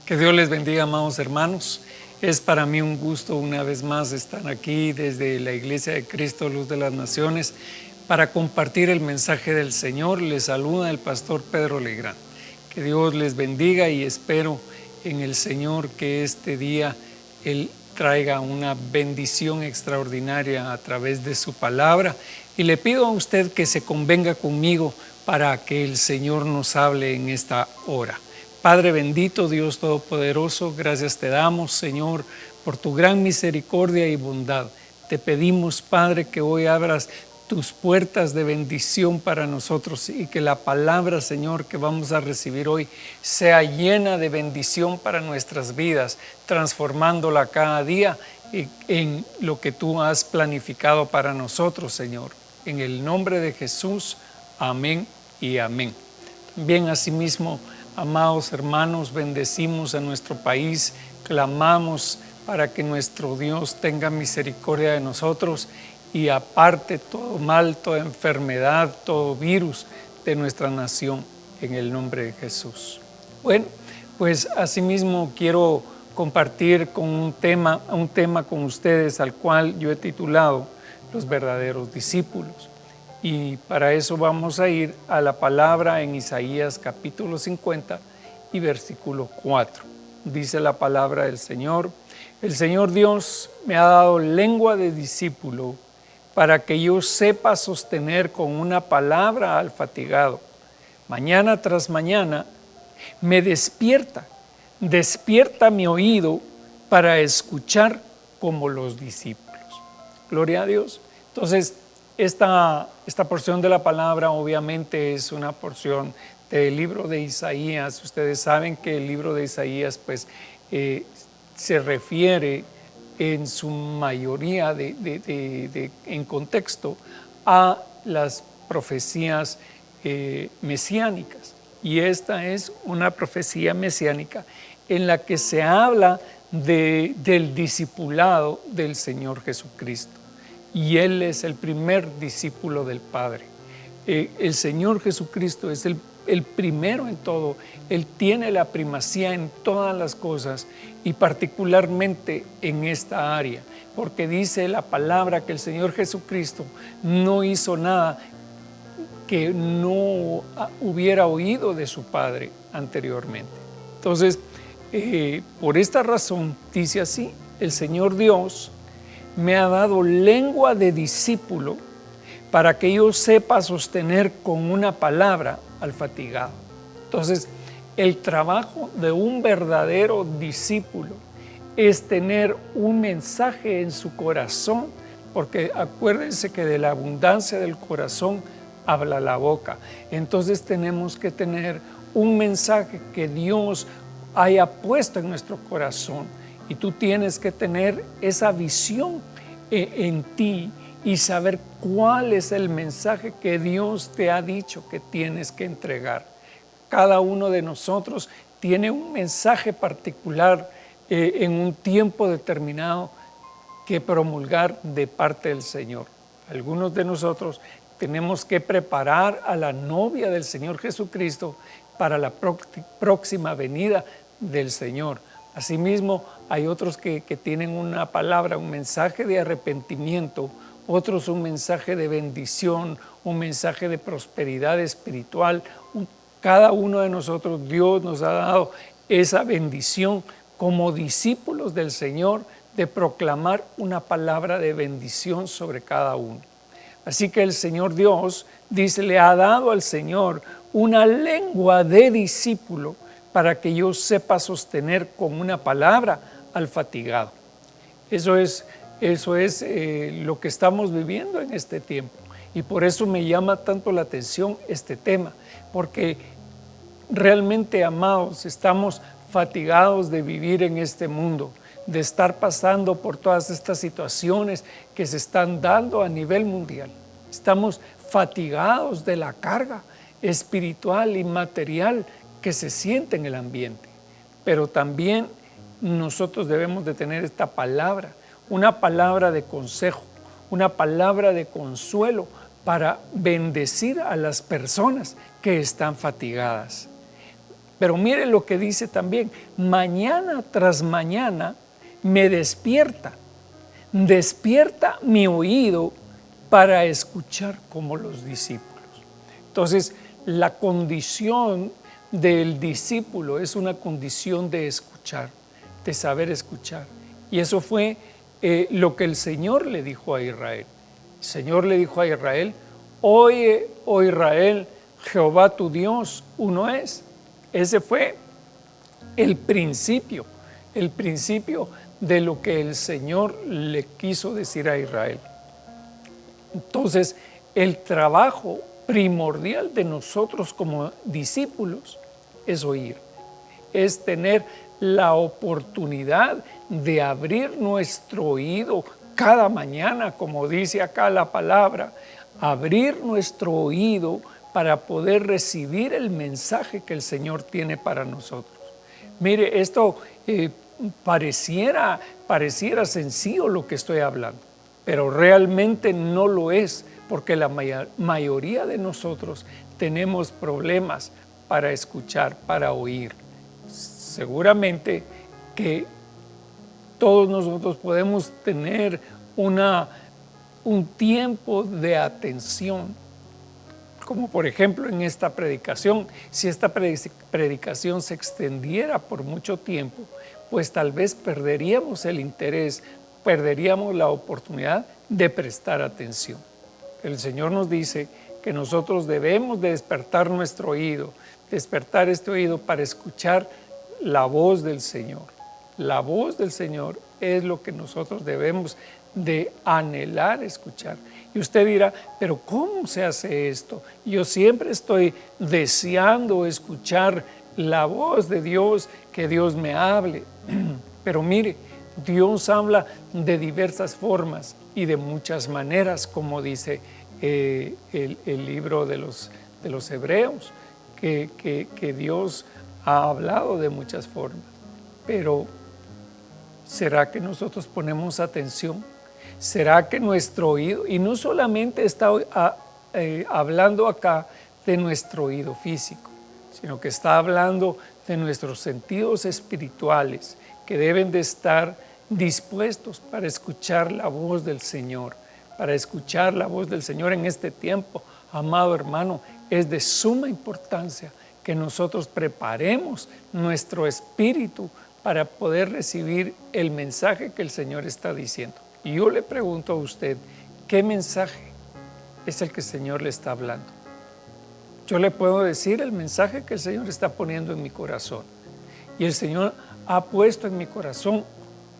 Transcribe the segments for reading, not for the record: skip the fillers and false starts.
Que Dios les bendiga, amados hermanos. Es para mí un gusto una vez más estar aquí desde la Iglesia de Cristo, Luz de las Naciones, para compartir el mensaje del Señor. Les saluda el pastor Pedro Legrand. Que Dios les bendiga y espero en el Señor que este día Él traiga una bendición extraordinaria a través de su palabra. Y le pido a usted que se convenga conmigo para que el Señor nos hable en esta hora. Padre bendito, Dios todopoderoso, gracias te damos, Señor, por tu gran misericordia y bondad. Te pedimos, Padre, que hoy abras tus puertas de bendición para nosotros y que la palabra, Señor, que vamos a recibir hoy sea llena de bendición para nuestras vidas, transformándola cada día en lo que tú has planificado para nosotros, Señor. En el nombre de Jesús, amén y amén. También asimismo, amados hermanos, bendecimos a nuestro país, clamamos para que nuestro Dios tenga misericordia de nosotros y aparte todo mal, toda enfermedad, todo virus de nuestra nación, en el nombre de Jesús. Bueno, pues asimismo quiero compartir con un tema con ustedes al cual yo he titulado Los verdaderos discípulos. Y para eso vamos a ir a la palabra en Isaías capítulo 50 y versículo 4. Dice la palabra del Señor: el Señor Dios me ha dado lengua de discípulo para que yo sepa sostener con una palabra al fatigado. Mañana tras mañana me despierta mi oído para escuchar como los discípulos. Gloria a Dios. Entonces, esta porción de la palabra obviamente es una porción del libro de Isaías. Ustedes saben que el libro de Isaías se refiere en su mayoría en contexto a las profecías mesiánicas. Y esta es una profecía mesiánica en la que se habla del discipulado del Señor Jesucristo. Y Él es el primer discípulo del Padre. El Señor Jesucristo es el primero en todo. Él tiene la primacía en todas las cosas y particularmente en esta área, porque dice la palabra que el Señor Jesucristo no hizo nada que no hubiera oído de su Padre anteriormente. Entonces, por esta razón, dice así: el Señor Dios me ha dado lengua de discípulo para que yo sepa sostener con una palabra al fatigado. Entonces, el trabajo de un verdadero discípulo es tener un mensaje en su corazón, porque acuérdense que de la abundancia del corazón habla la boca. Entonces tenemos que tener un mensaje que Dios haya puesto en nuestro corazón. Y tú tienes que tener esa visión en ti y saber cuál es el mensaje que Dios te ha dicho que tienes que entregar. Cada uno de nosotros tiene un mensaje particular en un tiempo determinado que promulgar de parte del Señor. Algunos de nosotros tenemos que preparar a la novia del Señor Jesucristo para la próxima venida del Señor. Asimismo, hay otros que tienen una palabra, un mensaje de arrepentimiento, otros un mensaje de bendición, un mensaje de prosperidad espiritual. Cada uno de nosotros, Dios nos ha dado esa bendición como discípulos del Señor de proclamar una palabra de bendición sobre cada uno. Así que el Señor Dios, dice, le ha dado al Señor una lengua de discípulo para que yo sepa sostener con una palabra al fatigado. Eso es lo que estamos viviendo en este tiempo. Y por eso me llama tanto la atención este tema, porque realmente, amados, estamos fatigados de vivir en este mundo, de estar pasando por todas estas situaciones que se están dando a nivel mundial. Estamos fatigados de la carga espiritual y material que se siente en el ambiente. Pero también nosotros debemos de tener esta palabra, una palabra de consejo, una palabra de consuelo para bendecir a las personas que están fatigadas. Pero mire lo que dice también, mañana tras mañana me despierta mi oído para escuchar como los discípulos. Entonces, la condición del discípulo es una condición de escuchar, de saber escuchar. Y eso fue lo que el Señor le dijo a Israel. El Señor le dijo a Israel, oye, oh Israel, Jehová tu Dios, uno es. Ese fue el principio de lo que el Señor le quiso decir a Israel. Entonces, el trabajo primordial de nosotros como discípulos es oír, es tener la oportunidad de abrir nuestro oído cada mañana, como dice acá la palabra, abrir nuestro oído para poder recibir el mensaje que el Señor tiene para nosotros. Mire, esto pareciera sencillo lo que estoy hablando, pero realmente no lo es, porque la mayoría de nosotros tenemos problemas para escuchar, para oír. Seguramente que todos nosotros podemos tener un tiempo de atención, como por ejemplo en esta predicación. Si esta predicación se extendiera por mucho tiempo, pues tal vez perderíamos el interés, perderíamos la oportunidad de prestar atención. El Señor nos dice que nosotros debemos de despertar nuestro oído, despertar este oído para escuchar la voz del Señor. La voz del Señor es lo que nosotros debemos de anhelar escuchar. Y usted dirá, pero ¿cómo se hace esto? Yo siempre estoy deseando escuchar la voz de Dios, que Dios me hable. Pero mire, Dios habla de diversas formas y de muchas maneras, como dice el libro de los Hebreos, que Dios ha hablado de muchas formas. Pero ¿será que nosotros ponemos atención? ¿Será que nuestro oído, y no solamente está hablando acá de nuestro oído físico, sino que está hablando de nuestros sentidos espirituales, que deben de estar dispuestos para escuchar la voz del Señor, para escuchar la voz del Señor en este tiempo? Amado hermano, es de suma importancia que nosotros preparemos nuestro espíritu para poder recibir el mensaje que el Señor está diciendo. Y yo le pregunto a usted, ¿qué mensaje es el que el Señor le está hablando? Yo le puedo decir el mensaje que el Señor está poniendo en mi corazón. Y el Señor ha puesto en mi corazón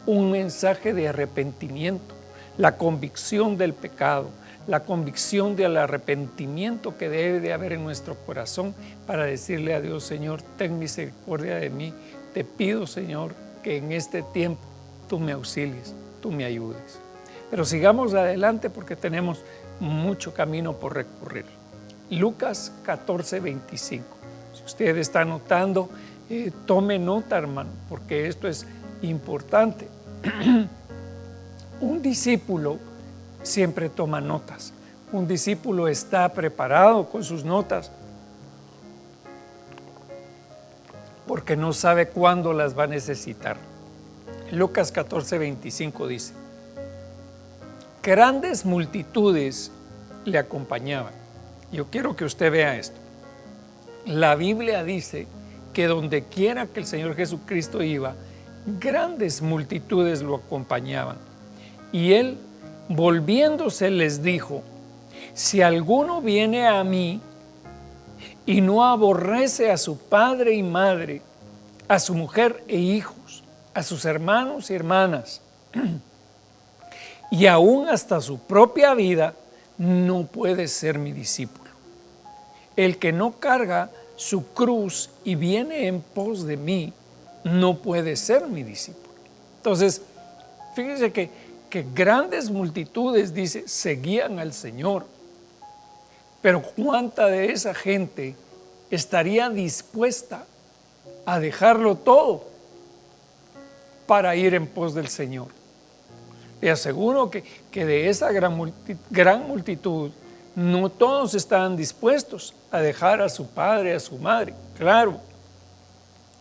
un mensaje de arrepentimiento, la convicción del pecado, la convicción del arrepentimiento que debe de haber en nuestro corazón para decirle a Dios, Señor, ten misericordia de mí. Te pido, Señor, que en este tiempo tú me auxilies, tú me ayudes. Pero sigamos adelante porque tenemos mucho camino por recorrer. Lucas 14:25. Si usted está anotando, tome nota, hermano, porque esto es importante. Un discípulo siempre toma notas. Un discípulo está preparado con sus notas porque no sabe cuándo las va a necesitar. Lucas 14:25 dice, grandes multitudes le acompañaban. Yo quiero que usted vea esto. La Biblia dice que donde quiera que el Señor Jesucristo iba, grandes multitudes lo acompañaban. Y Él, volviéndose, les dijo, si alguno viene a mí y no aborrece a su padre y madre, a su mujer e hijos, a sus hermanos y hermanas, y aún hasta su propia vida, no puede ser mi discípulo. El que no carga su cruz y viene en pos de mí, no puede ser mi discípulo. Entonces, fíjese que grandes multitudes, dice, seguían al Señor. Pero ¿cuánta de esa gente estaría dispuesta a dejarlo todo para ir en pos del Señor? Le aseguro que de esa gran multitud, no todos estaban dispuestos a dejar a su padre, a su madre. Claro,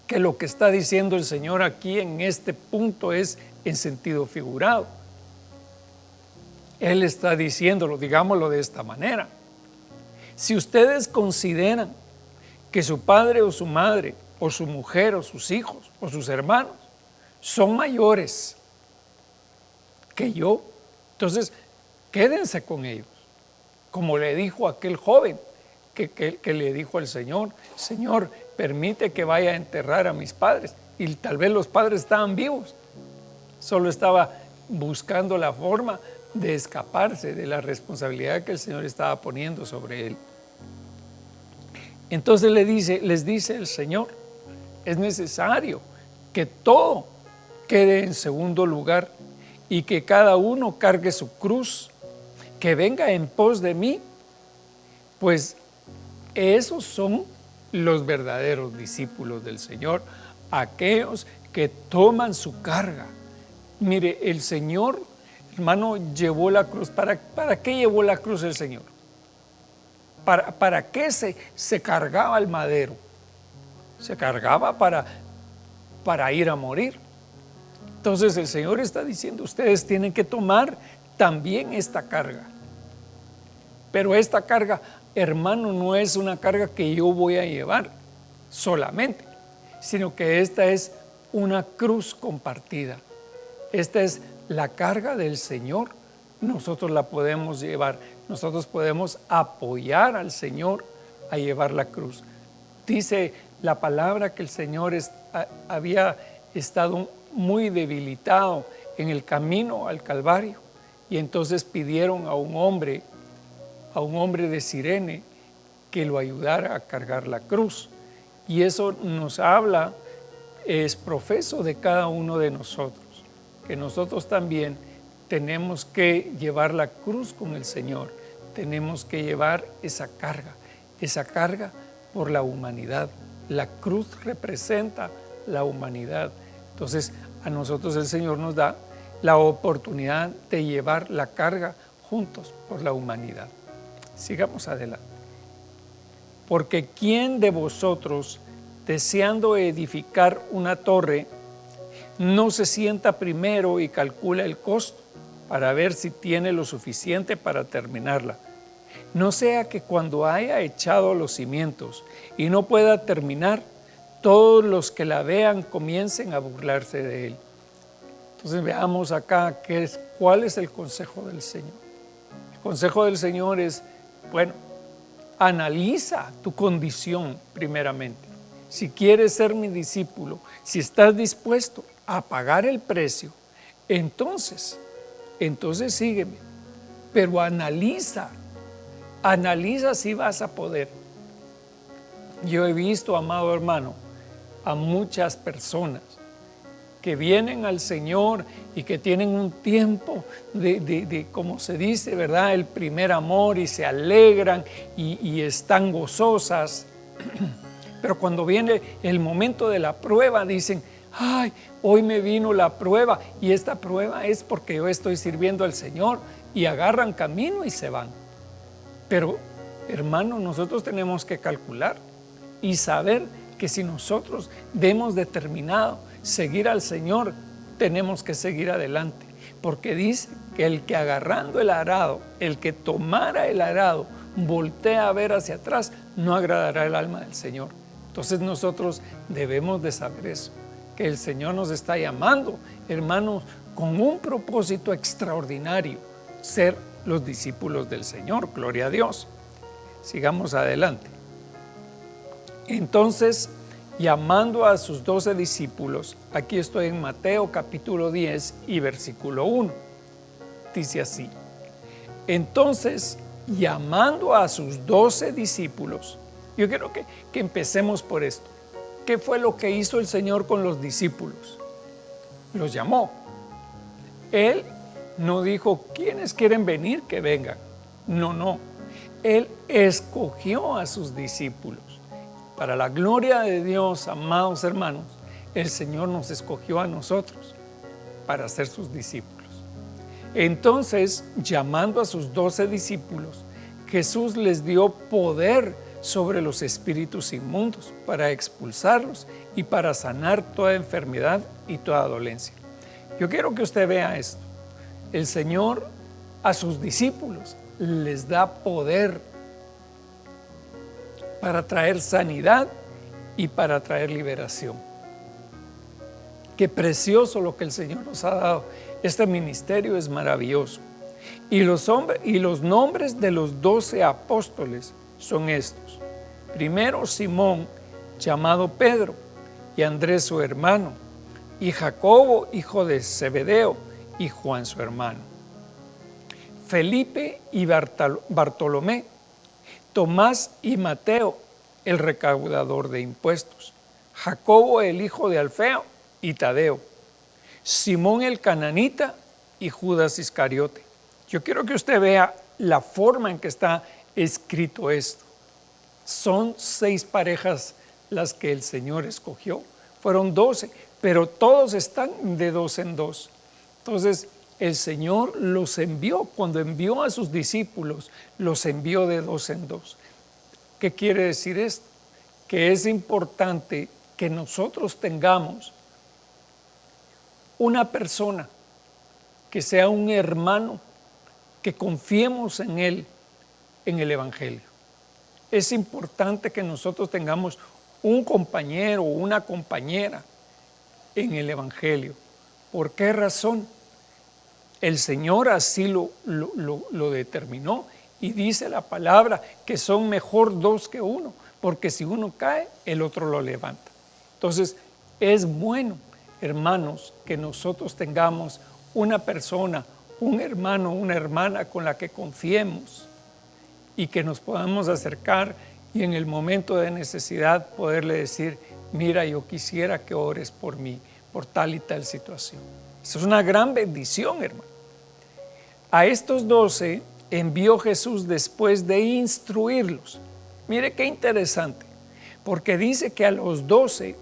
que lo que está diciendo el Señor aquí en este punto es en sentido figurado. Él está diciéndolo, digámoslo de esta manera. Si ustedes consideran que su padre o su madre, o su mujer o sus hijos o sus hermanos son mayores que yo, entonces quédense con ellos. Como le dijo aquel joven que le dijo al Señor: Señor, permite que vaya a enterrar a mis padres. Y tal vez los padres estaban vivos, solo estaba buscando la forma de escaparse de la responsabilidad que el Señor estaba poniendo sobre él. Entonces les dice el Señor: es necesario que todo quede en segundo lugar y que cada uno cargue su cruz, que venga en pos de mí, pues esos son los verdaderos discípulos del Señor, aquellos que toman su carga. Mire, el Señor, hermano, llevó la cruz. ¿Para qué llevó la cruz el Señor? ¿Para qué se cargaba el madero? Se cargaba para ir a morir. Entonces el Señor está diciendo: ustedes tienen que tomar también esta carga. Pero esta carga, hermano, no es una carga que yo voy a llevar solamente, sino que esta es una cruz compartida. Esta es la carga del Señor. Nosotros la podemos llevar. Nosotros podemos apoyar al Señor a llevar la cruz. Dice la palabra que el Señor había estado muy debilitado en el camino al Calvario, y entonces pidieron a un hombre de Cirene que lo ayudara a cargar la cruz. Y eso nos habla, es profeso de cada uno de nosotros, que nosotros también tenemos que llevar la cruz con el Señor. Tenemos que llevar esa carga por la humanidad. La cruz representa la humanidad. Entonces, a nosotros el Señor nos da la oportunidad de llevar la carga juntos por la humanidad. Sigamos adelante. Porque ¿quién de vosotros, deseando edificar una torre, no se sienta primero y calcula el costo para ver si tiene lo suficiente para terminarla? No sea que cuando haya echado los cimientos y no pueda terminar, todos los que la vean comiencen a burlarse de él. Entonces veamos acá cuál es el consejo del Señor. El consejo del Señor es, bueno, analiza tu condición primeramente. Si quieres ser mi discípulo, si estás dispuesto a pagar el precio, entonces sígueme. Pero analiza si vas a poder. Yo he visto, amado hermano, a muchas personas que vienen al Señor y que tienen un tiempo de como se dice, ¿verdad?, el primer amor, y se alegran y están gozosas. Pero cuando viene el momento de la prueba, dicen: ay, hoy me vino la prueba, y esta prueba es porque yo estoy sirviendo al Señor, y agarran camino y se van. Pero, hermano, nosotros tenemos que calcular y saber que si nosotros hemos determinado seguir al Señor, tenemos que seguir adelante, porque dice que el que agarrando el arado, el que tomara el arado, voltea a ver hacia atrás, no agradará el alma del Señor. Entonces nosotros debemos de saber eso, que el Señor nos está llamando, hermanos, con un propósito extraordinario: ser los discípulos del Señor. Gloria a Dios. Sigamos adelante. Entonces, llamando a sus 12 discípulos, aquí estoy en Mateo capítulo 10 y versículo 1, dice así: entonces, llamando a sus 12 discípulos, yo quiero que empecemos por esto. ¿Qué fue lo que hizo el Señor con los discípulos? Los llamó. Él no dijo: ¿quiénes quieren venir? Que vengan. No. Él escogió a sus discípulos. Para la gloria de Dios, amados hermanos, el Señor nos escogió a nosotros para ser sus discípulos. Entonces, llamando a sus 12 discípulos, Jesús les dio poder sobre los espíritus inmundos, para expulsarlos y para sanar toda enfermedad y toda dolencia. Yo quiero que usted vea esto. El Señor a sus discípulos les da poder para traer sanidad y para traer liberación. Qué precioso lo que el Señor nos ha dado. Este ministerio es maravilloso. Y los nombres de los 12 apóstoles son estos. Primero, Simón, llamado Pedro, y Andrés su hermano, y Jacobo, hijo de Zebedeo, y Juan su hermano. Felipe y Bartolomé, Tomás y Mateo, el recaudador de impuestos, Jacobo el hijo de Alfeo y Tadeo, Simón el cananita y Judas Iscariote. Yo quiero que usted vea la forma en que está escrito esto. Son 6 parejas las que el Señor escogió. Fueron 12, pero todos están de 2 en 2. Entonces, el Señor los envió, cuando envió a sus discípulos, los envió de 2 en 2. ¿Qué quiere decir esto? Que es importante que nosotros tengamos una persona que sea un hermano, que confiemos en él, en el Evangelio. Es importante que nosotros tengamos un compañero o una compañera en el Evangelio. ¿Por qué razón? El Señor así lo determinó, y dice la palabra que son mejor 2 que 1, porque si uno cae, el otro lo levanta. Entonces, es bueno, hermanos, que nosotros tengamos una persona, un hermano, una hermana con la que confiemos y que nos podamos acercar y en el momento de necesidad poderle decir: mira, yo quisiera que ores por mí, por tal y tal situación. Eso es una gran bendición, hermano. A estos 12 envió Jesús después de instruirlos. Mire qué interesante, porque dice que a los 12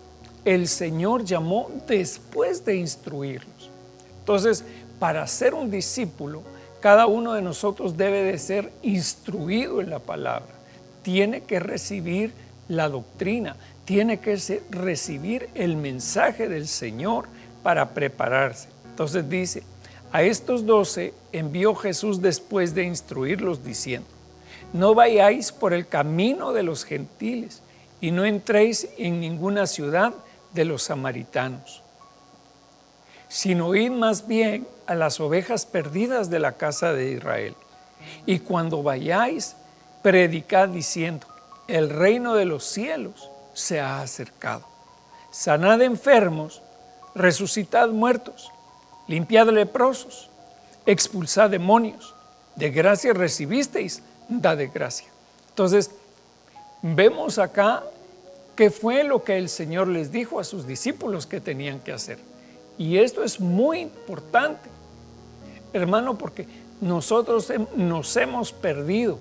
el Señor llamó después de instruirlos. Entonces, para ser un discípulo, cada uno de nosotros debe de ser instruido en la palabra. Tiene que recibir la doctrina, tiene que recibir el mensaje del Señor para prepararse. Entonces dice: a estos 12 envió Jesús después de instruirlos, diciendo: no vayáis por el camino de los gentiles y no entréis en ninguna ciudad de los samaritanos, sino id más bien a las ovejas perdidas de la casa de Israel. Y cuando vayáis, predicad diciendo: el reino de los cielos se ha acercado. Sanad enfermos, resucitad muertos, limpiad leprosos, expulsad demonios. De gracia recibisteis, dad de gracia. Entonces, vemos acá qué fue lo que el Señor les dijo a sus discípulos que tenían que hacer. Y esto es muy importante, hermano, porque nosotros nos hemos perdido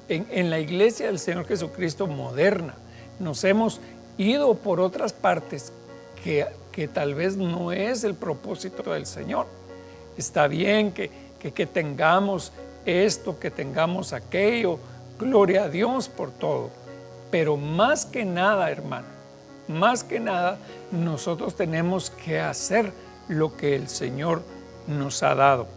en la iglesia del Señor Jesucristo moderna. Nos hemos ido por otras partes que tal vez no es el propósito del Señor. Está bien que tengamos esto, que tengamos aquello, gloria a Dios por todo. Pero más que nada, hermano, más que nada, nosotros tenemos que hacer lo que el Señor nos ha dado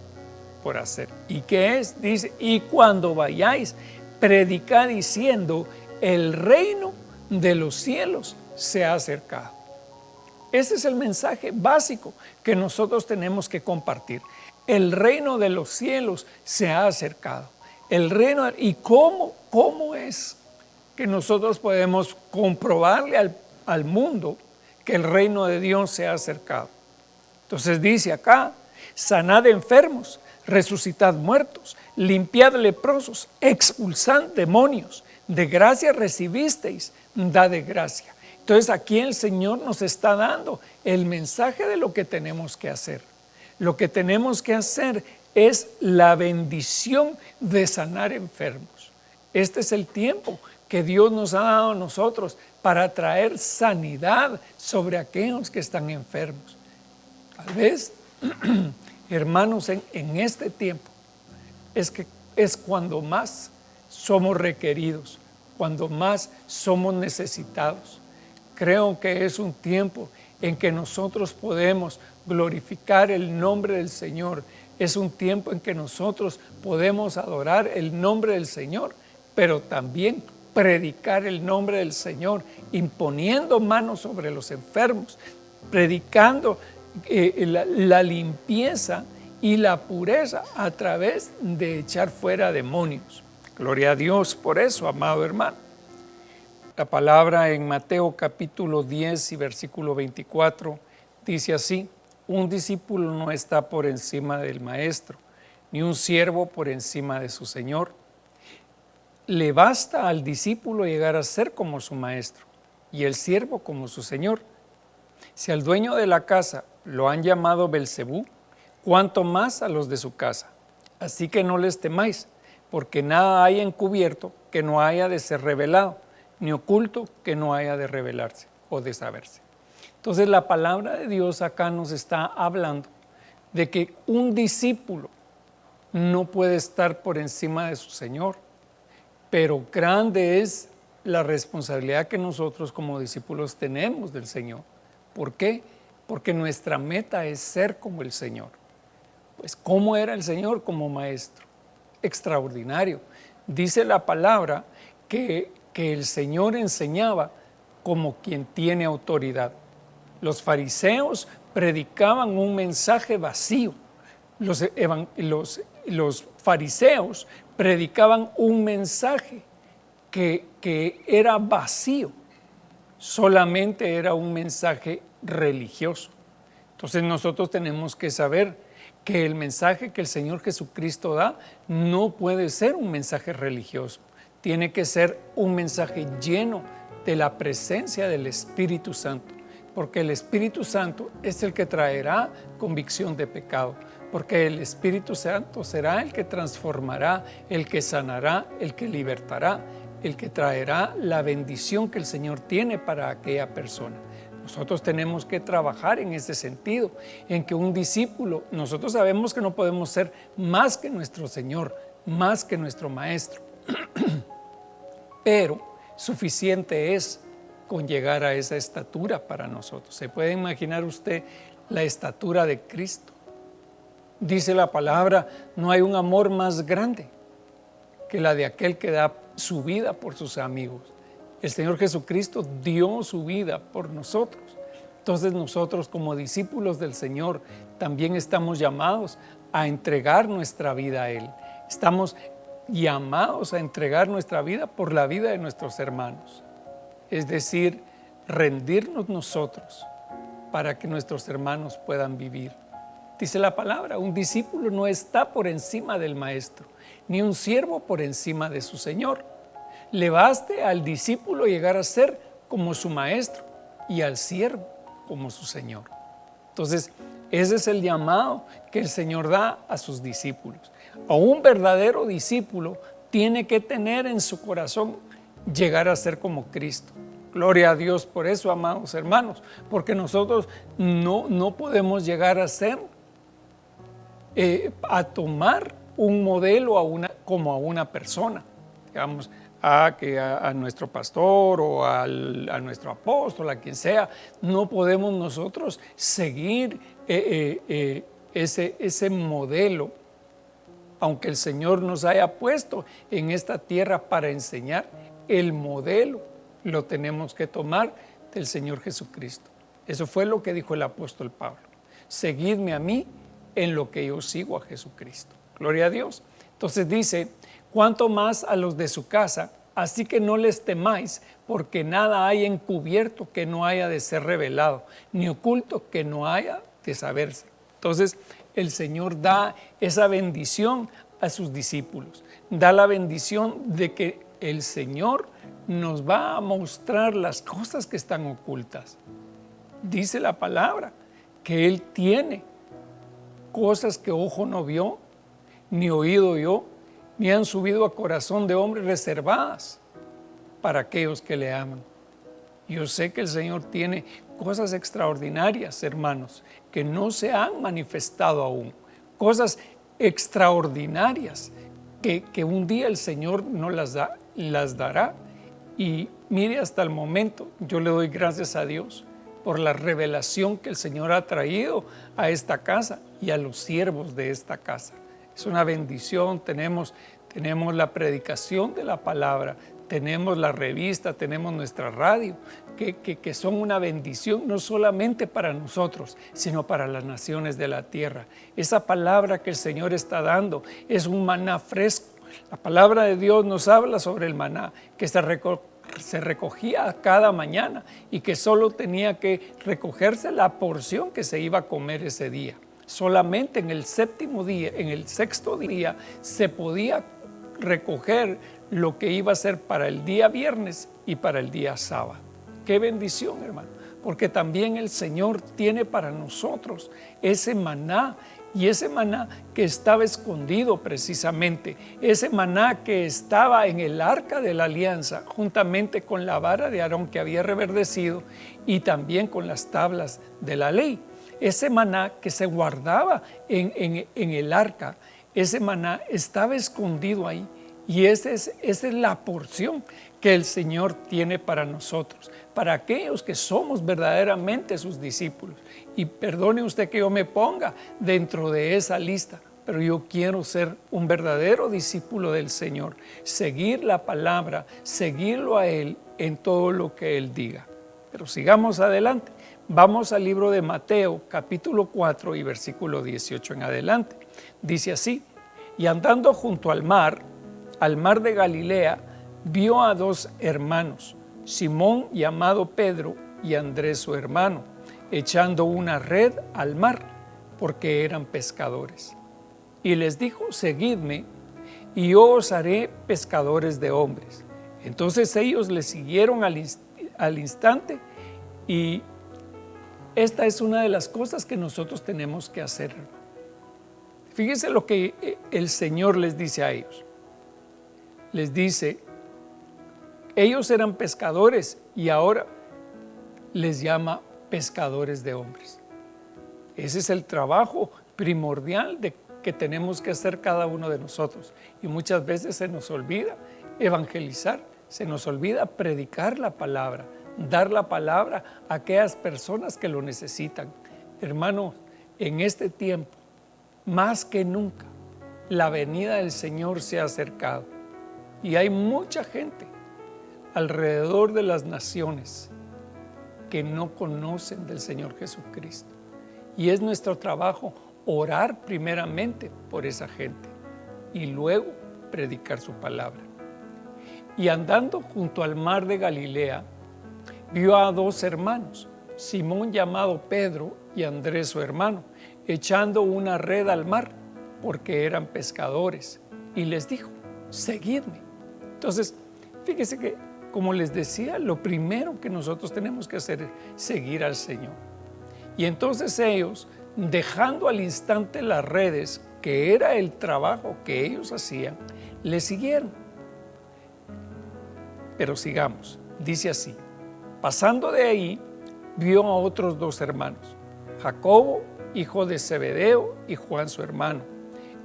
por hacer. ¿Y qué es? Dice: y cuando vayáis, predicad diciendo: el reino de los cielos se ha acercado. Ese es el mensaje básico que nosotros tenemos que compartir. El reino de los cielos se ha acercado. El reino, ¿y cómo es que nosotros podemos comprobarle al mundo que el reino de Dios se ha acercado? Entonces dice acá: sanad enfermos, resucitad muertos, limpiad leprosos, expulsad demonios. De gracia recibisteis, dad de gracia. Entonces aquí el Señor nos está dando el mensaje de lo que tenemos que hacer. Lo que tenemos que hacer es la bendición de sanar enfermos. Este es el tiempo que Dios nos ha dado a nosotros para traer sanidad sobre aquellos que están enfermos. Tal vez, hermanos, en este tiempo es cuando más somos requeridos cuando más somos necesitados. Creo que es un tiempo en que nosotros podemos glorificar el nombre del Señor. Es un tiempo en que nosotros podemos adorar el nombre del Señor, pero también predicar el nombre del Señor, imponiendo manos sobre los enfermos, predicando la limpieza y la pureza a través de echar fuera demonios. Gloria a Dios por eso, amado hermano. La palabra en Mateo capítulo 10 y versículo 24 dice así: un discípulo no está por encima del maestro, ni un siervo por encima de su señor. Le basta al discípulo llegar a ser como su maestro y el siervo como su señor. Si al dueño de la casa lo han llamado Belcebú, cuánto más a los de su casa. Así que no les temáis, porque nada hay encubierto que no haya de ser revelado, ni oculto que no haya de revelarse o de saberse. Entonces la palabra de Dios acá nos está hablando de que un discípulo no puede estar por encima de su Señor, pero grande es la responsabilidad que nosotros como discípulos tenemos del Señor. ¿Por qué? Porque nuestra meta es ser como el Señor. Pues ¿cómo era el Señor como maestro? Extraordinario. Dice la palabra que el Señor enseñaba como quien tiene autoridad. Los fariseos predicaban un mensaje vacío. Los fariseos predicaban un mensaje que era vacío, solamente era un mensaje religioso. Entonces nosotros tenemos que saber que el mensaje que el Señor Jesucristo da no puede ser un mensaje religioso, tiene que ser un mensaje lleno de la presencia del Espíritu Santo, porque el Espíritu Santo es el que traerá convicción de pecado, porque el Espíritu Santo será el que transformará, el que sanará, el que libertará, el que traerá la bendición que el Señor tiene para aquella persona. Nosotros tenemos que trabajar en ese sentido, en que un discípulo, nosotros sabemos que no podemos ser más que nuestro Señor, más que nuestro Maestro, pero suficiente es con llegar a esa estatura para nosotros. ¿Se puede imaginar usted la estatura de Cristo? Dice la palabra, no hay un amor más grande que la de aquel que da su vida por sus amigos. El Señor Jesucristo dio su vida por nosotros. Entonces nosotros como discípulos del Señor también estamos llamados a entregar nuestra vida a Él. Estamos llamados a entregar nuestra vida por la vida de nuestros hermanos. Es decir, rendirnos nosotros para que nuestros hermanos puedan vivir. Dice la palabra, un discípulo no está por encima del maestro, ni un siervo por encima de su señor. Le baste al discípulo llegar a ser como su maestro y al siervo como su señor. Entonces, ese es el llamado que el Señor da a sus discípulos. A un verdadero discípulo tiene que tener en su corazón llegar a ser como Cristo. Gloria a Dios por eso, amados hermanos, porque nosotros no podemos llegar a ser, a tomar un modelo como a una persona, digamos, a nuestro pastor o a nuestro apóstol, a quien sea. No podemos nosotros seguir ese modelo, aunque el Señor nos haya puesto en esta tierra para enseñar. El modelo lo tenemos que tomar del Señor Jesucristo. Eso fue lo que dijo el apóstol Pablo. Seguidme a mí en lo que yo sigo a Jesucristo. Gloria a Dios. Entonces dice, cuanto más a los de su casa, así que no les temáis, porque nada hay encubierto que no haya de ser revelado, ni oculto que no haya de saberse. Entonces el Señor da esa bendición a sus discípulos, da la bendición de que el Señor nos va a mostrar las cosas que están ocultas. Dice la palabra que Él tiene cosas que ojo no vio, ni oído oyó, ni han subido a corazón de hombre, reservadas para aquellos que le aman. Yo sé que el Señor tiene cosas extraordinarias, hermanos, que no se han manifestado aún, cosas extraordinarias que un día el Señor nos las dará Y mire, hasta el momento yo le doy gracias a Dios por la revelación que el Señor ha traído a esta casa y a los siervos de esta casa. Es una bendición, tenemos la predicación de la palabra, tenemos la revista, tenemos nuestra radio, que son una bendición no solamente para nosotros, sino para las naciones de la tierra. Esa palabra que el Señor está dando es un maná fresco. La palabra de Dios nos habla sobre el maná, que se recogía cada mañana y que solo tenía que recogerse la porción que se iba a comer ese día. Solamente en el séptimo día, en el sexto día, se podía recoger lo que iba a ser para el día viernes y para el día sábado. ¡Qué bendición, hermano! Porque también el Señor tiene para nosotros ese maná, y ese maná que estaba escondido precisamente, ese maná que estaba en el arca de la alianza, juntamente con la vara de Aarón que había reverdecido y también con las tablas de la ley. Ese maná que se guardaba en el arca, ese maná estaba escondido ahí. Y esa es la porción que el Señor tiene para nosotros, para aquellos que somos verdaderamente sus discípulos. Y perdone usted que yo me ponga dentro de esa lista, pero yo quiero ser un verdadero discípulo del Señor, seguir la palabra, seguirlo a Él en todo lo que Él diga. Pero sigamos adelante. Vamos al libro de Mateo, capítulo 4 y versículo 18 en adelante. Dice así: y andando junto al mar de Galilea, vio a dos hermanos, Simón llamado Pedro y Andrés su hermano, echando una red al mar, porque eran pescadores. Y les dijo: seguidme, y yo os haré pescadores de hombres. Entonces ellos le siguieron al instante, y esta es una de las cosas que nosotros tenemos que hacer. Fíjense lo que el Señor les dice a ellos. Les dice, ellos eran pescadores y ahora les llama pescadores de hombres. Ese es el trabajo primordial que tenemos que hacer cada uno de nosotros. Y muchas veces se nos olvida evangelizar, se nos olvida predicar la palabra, dar la palabra a aquellas personas que lo necesitan. Hermanos, en este tiempo, más que nunca, la venida del Señor se ha acercado. Y hay mucha gente alrededor de las naciones que no conocen del Señor Jesucristo. Y es nuestro trabajo orar primeramente por esa gente y luego predicar su palabra. Y andando junto al mar de Galilea, vio a dos hermanos, Simón llamado Pedro y Andrés su hermano, echando una red al mar, porque eran pescadores. Y les dijo: seguidme. Entonces, fíjese que, como les decía, lo primero que nosotros tenemos que hacer es seguir al Señor. Y entonces ellos, dejando al instante las redes, que era el trabajo que ellos hacían, le siguieron. Pero sigamos, dice así: pasando de ahí, vio a otros dos hermanos, Jacobo, hijo de Zebedeo, y Juan su hermano,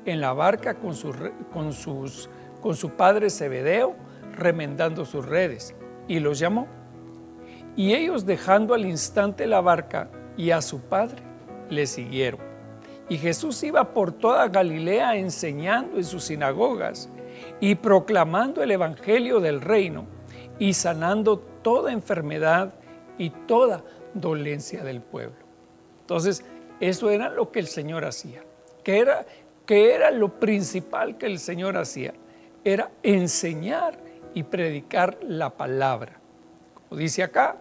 en la barca con su padre Zebedeo, remendando sus redes, y los llamó. Y ellos, dejando al instante la barca y a su padre, le siguieron. Y Jesús iba por toda Galilea enseñando en sus sinagogas y proclamando el evangelio del reino y sanando toda enfermedad y toda dolencia del pueblo. Entonces, eso era lo que el Señor hacía. ¿Qué era lo principal que el Señor hacía? Era enseñar y predicar la palabra. Como dice acá: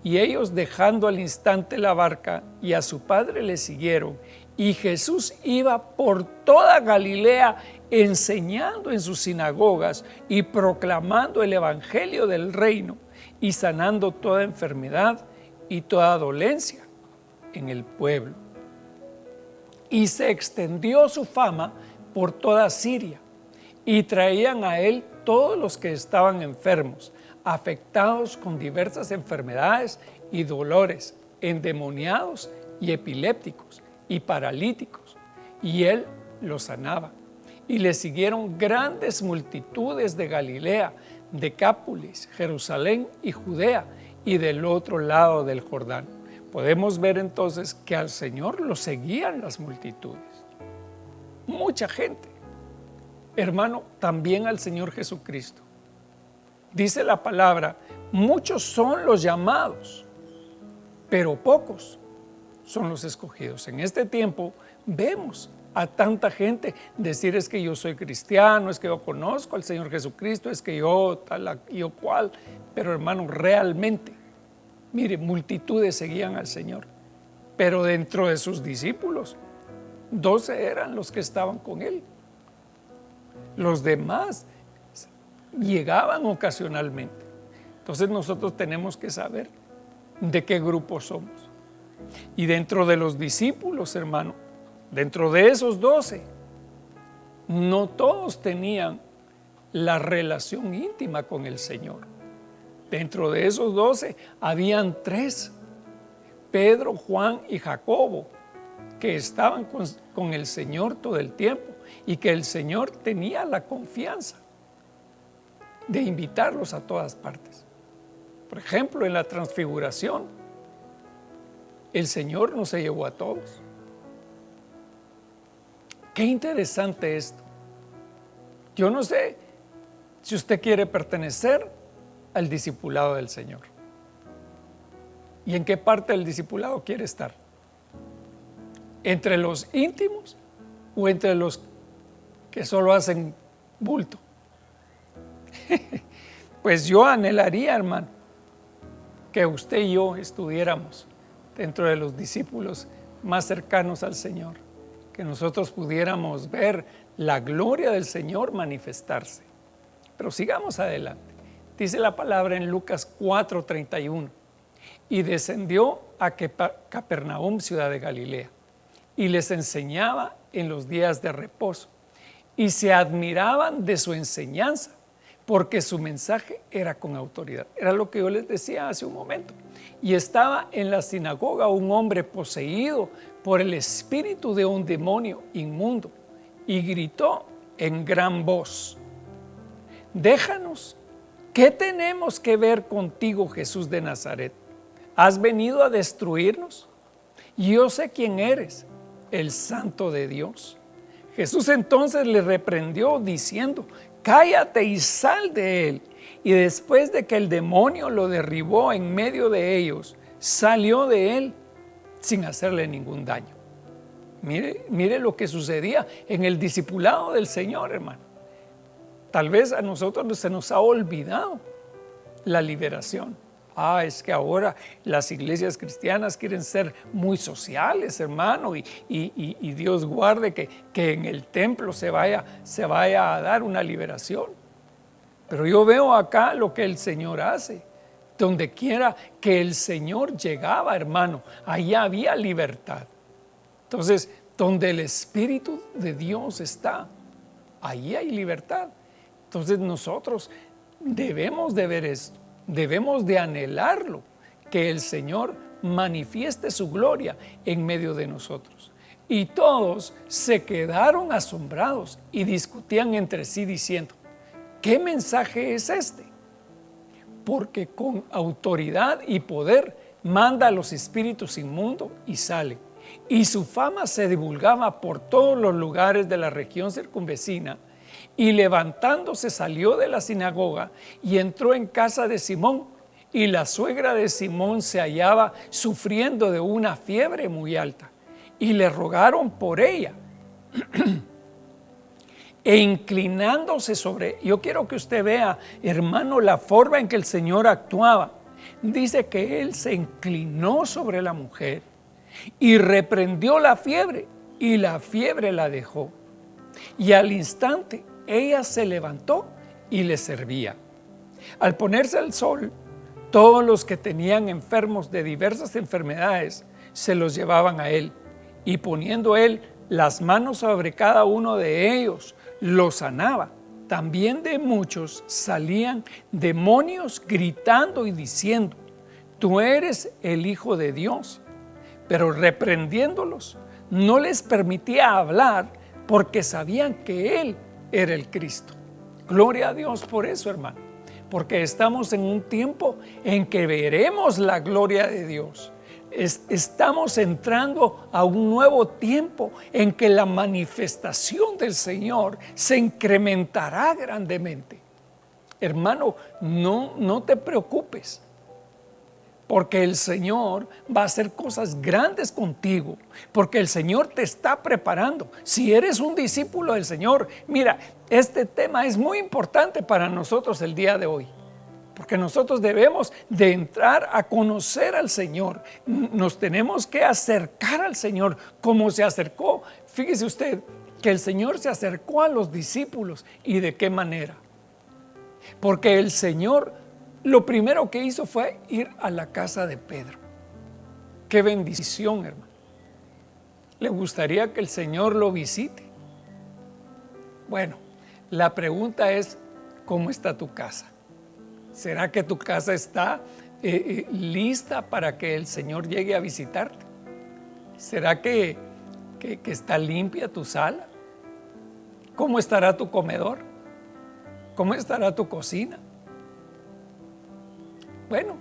y ellos, dejando al instante la barca y a su padre, le siguieron. Y Jesús iba por toda Galilea enseñando en sus sinagogas y proclamando el evangelio del reino y sanando toda enfermedad y toda dolencia en el pueblo. Y se extendió su fama por toda Siria, y traían a él todos los que estaban enfermos, afectados con diversas enfermedades y dolores, endemoniados y epilépticos y paralíticos, y él los sanaba. Y le siguieron grandes multitudes de Galilea, Decápolis, Jerusalén y Judea, y del otro lado del Jordán. Podemos ver entonces que al Señor lo seguían las multitudes. Mucha gente. Hermano, también al Señor Jesucristo. Dice la palabra, muchos son los llamados, pero pocos son los escogidos. En este tiempo vemos a tanta gente decir: es que yo soy cristiano, es que yo conozco al Señor Jesucristo, es que yo tal, yo cual. Pero hermano, realmente, mire, multitudes seguían al Señor, pero dentro de sus discípulos, 12 eran los que estaban con Él. Los demás llegaban ocasionalmente. Entonces nosotros tenemos que saber de qué grupo somos. Y dentro de los discípulos, hermano, dentro de esos 12, no todos tenían la relación íntima con el Señor. Dentro de esos 12 habían 3, Pedro, Juan y Jacobo, que estaban con el Señor todo el tiempo y que el Señor tenía la confianza de invitarlos a todas partes. Por ejemplo, en la transfiguración, el Señor no se llevó a todos. Qué interesante esto. Yo no sé si usted quiere pertenecer al discipulado del Señor. ¿Y en qué parte del discipulado quiere estar? ¿Entre los íntimos o entre los que solo hacen bulto? Pues yo anhelaría, hermano, que usted y yo estuviéramos dentro de los discípulos más cercanos al Señor, que nosotros pudiéramos ver la gloria del Señor manifestarse. Pero sigamos adelante. Dice la palabra en Lucas 4:31: y descendió a Capernaum, ciudad de Galilea, y les enseñaba en los días de reposo, y se admiraban de su enseñanza, porque su mensaje era con autoridad. Era lo que yo les decía hace un momento. Y estaba en la sinagoga un hombre poseído por el espíritu de un demonio inmundo, y gritó en gran voz: déjanos, ¿qué tenemos que ver contigo, Jesús de Nazaret? ¿Has venido a destruirnos? Yo sé quién eres, el Santo de Dios. Jesús entonces le reprendió diciendo: cállate y sal de él. Y después de que el demonio lo derribó en medio de ellos, salió de él sin hacerle ningún daño. Mire lo que sucedía en el discipulado del Señor, hermano. Tal vez a nosotros se nos ha olvidado la liberación. Es que ahora las iglesias cristianas quieren ser muy sociales, hermano, y Dios guarde que en el templo se vaya a dar una liberación. Pero yo veo acá lo que el Señor hace. Donde quiera que el Señor llegaba, hermano, allá había libertad. Entonces, donde el Espíritu de Dios está, allí hay libertad. Entonces nosotros debemos de ver esto. Debemos de anhelarlo, que el Señor manifieste su gloria en medio de nosotros. Y todos se quedaron asombrados y discutían entre sí diciendo: ¿qué mensaje es este? Porque con autoridad y poder manda a los espíritus inmundos y salen. Y su fama se divulgaba por todos los lugares de la región circunvecina. Y levantándose salió de la sinagoga y entró en casa de Simón, y la suegra de Simón se hallaba sufriendo de una fiebre muy alta, y le rogaron por ella. E inclinándose sobre, yo quiero que usted vea, hermano, la forma en que el Señor actuaba. Dice que Él se inclinó sobre la mujer y reprendió la fiebre, y la fiebre la dejó. Y al instante ella se levantó y le servía. Al ponerse el sol, todos los que tenían enfermos de diversas enfermedades se los llevaban a Él, y poniendo Él las manos sobre cada uno de ellos, los sanaba. También de muchos salían demonios gritando y diciendo: tú eres el Hijo de Dios. Pero reprendiéndolos, no les permitía hablar, porque sabían que Él era el Cristo. Gloria a Dios por eso, hermano. porque estamos en un tiempo en que veremos la gloria de Dios. Estamos entrando a un nuevo tiempo en que la manifestación del Señor se incrementará grandemente. Hermano, no te preocupes, porque el Señor va a hacer cosas grandes contigo, porque el Señor te está preparando. Si eres un discípulo del Señor, mira, este tema es muy importante para nosotros el día de hoy, porque nosotros debemos de entrar a conocer al Señor. Nos tenemos que acercar al Señor como se acercó. Fíjese usted que el Señor se acercó a los discípulos, y de qué manera. Porque el Señor lo primero que hizo fue ir a la casa de Pedro. Qué bendición, hermano. ¿Le gustaría que el Señor lo visite? Bueno, la pregunta es, ¿cómo está tu casa? ¿Será que tu casa está lista para que el Señor llegue a visitarte? ¿Será que está limpia tu sala? ¿Cómo estará tu comedor? ¿Cómo estará tu cocina? Bueno,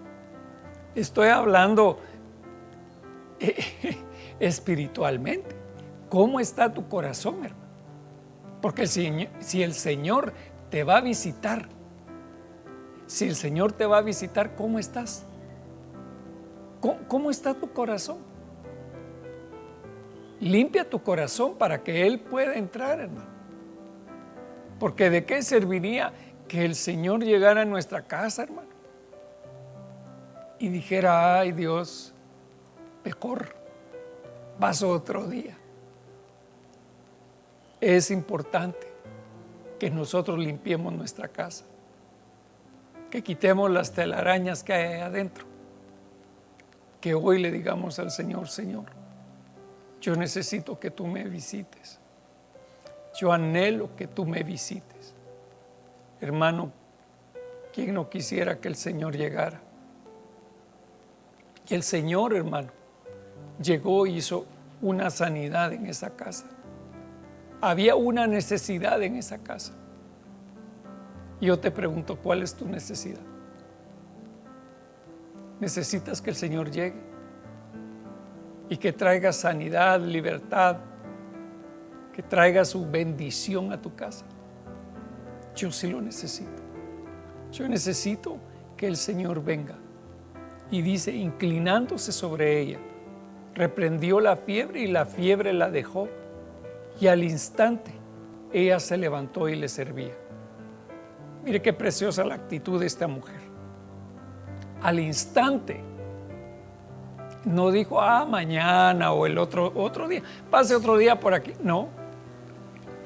estoy hablando espiritualmente. ¿Cómo está tu corazón, hermano? Porque si el Señor te va a visitar, ¿cómo estás? ¿Cómo está tu corazón? Limpia tu corazón para que Él pueda entrar, hermano. Porque ¿de qué serviría que el Señor llegara a nuestra casa, hermano, y dijera: ay, Dios, mejor paso otro día? Es importante que nosotros limpiemos nuestra casa, que quitemos las telarañas que hay ahí adentro, que hoy le digamos al Señor: Señor, yo necesito que tú me visites. Yo anhelo que tú me visites. Hermano, ¿quién no quisiera que el Señor llegara? Y el Señor, hermano, llegó y hizo una sanidad en esa casa. Había una necesidad en esa casa. Y yo te pregunto, ¿cuál es tu necesidad? ¿Necesitas que el Señor llegue y que traiga sanidad, libertad, que traiga su bendición a tu casa? Yo sí lo necesito. Yo necesito que el Señor venga. Y dice, inclinándose sobre ella, reprendió la fiebre y la fiebre la dejó. Y al instante ella se levantó y le servía. Mire qué preciosa la actitud de esta mujer. Al instante. No dijo, mañana o el otro día, pase otro día por aquí. No.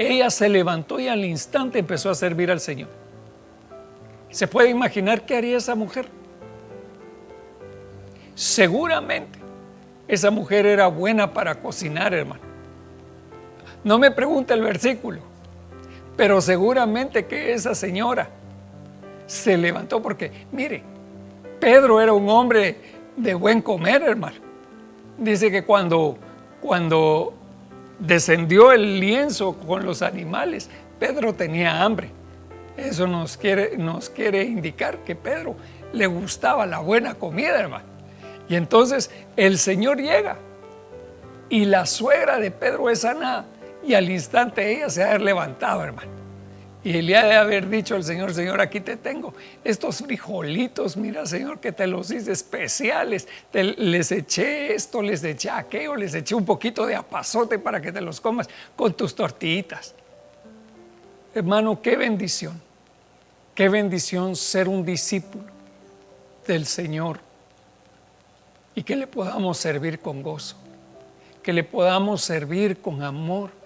Ella se levantó y al instante empezó a servir al Señor. ¿Se puede imaginar qué haría esa mujer? Seguramente esa mujer era buena para cocinar, hermano. No me pregunte el versículo, pero seguramente que esa señora se levantó, porque mire, Pedro era un hombre de buen comer, hermano. Dice que cuando descendió el lienzo con los animales, Pedro tenía hambre. Eso nos quiere indicar que Pedro le gustaba la buena comida, hermano. Y entonces el Señor llega y la suegra de Pedro es sanada, y al instante ella se ha levantado, hermano, y le ha de haber dicho al Señor: Señor, aquí te tengo estos frijolitos, mira, Señor, que te los hice especiales, les eché esto, les eché aquello, les eché un poquito de apazote para que te los comas con tus tortillitas. Hermano, qué bendición ser un discípulo del Señor, y que le podamos servir con gozo, que le podamos servir con amor,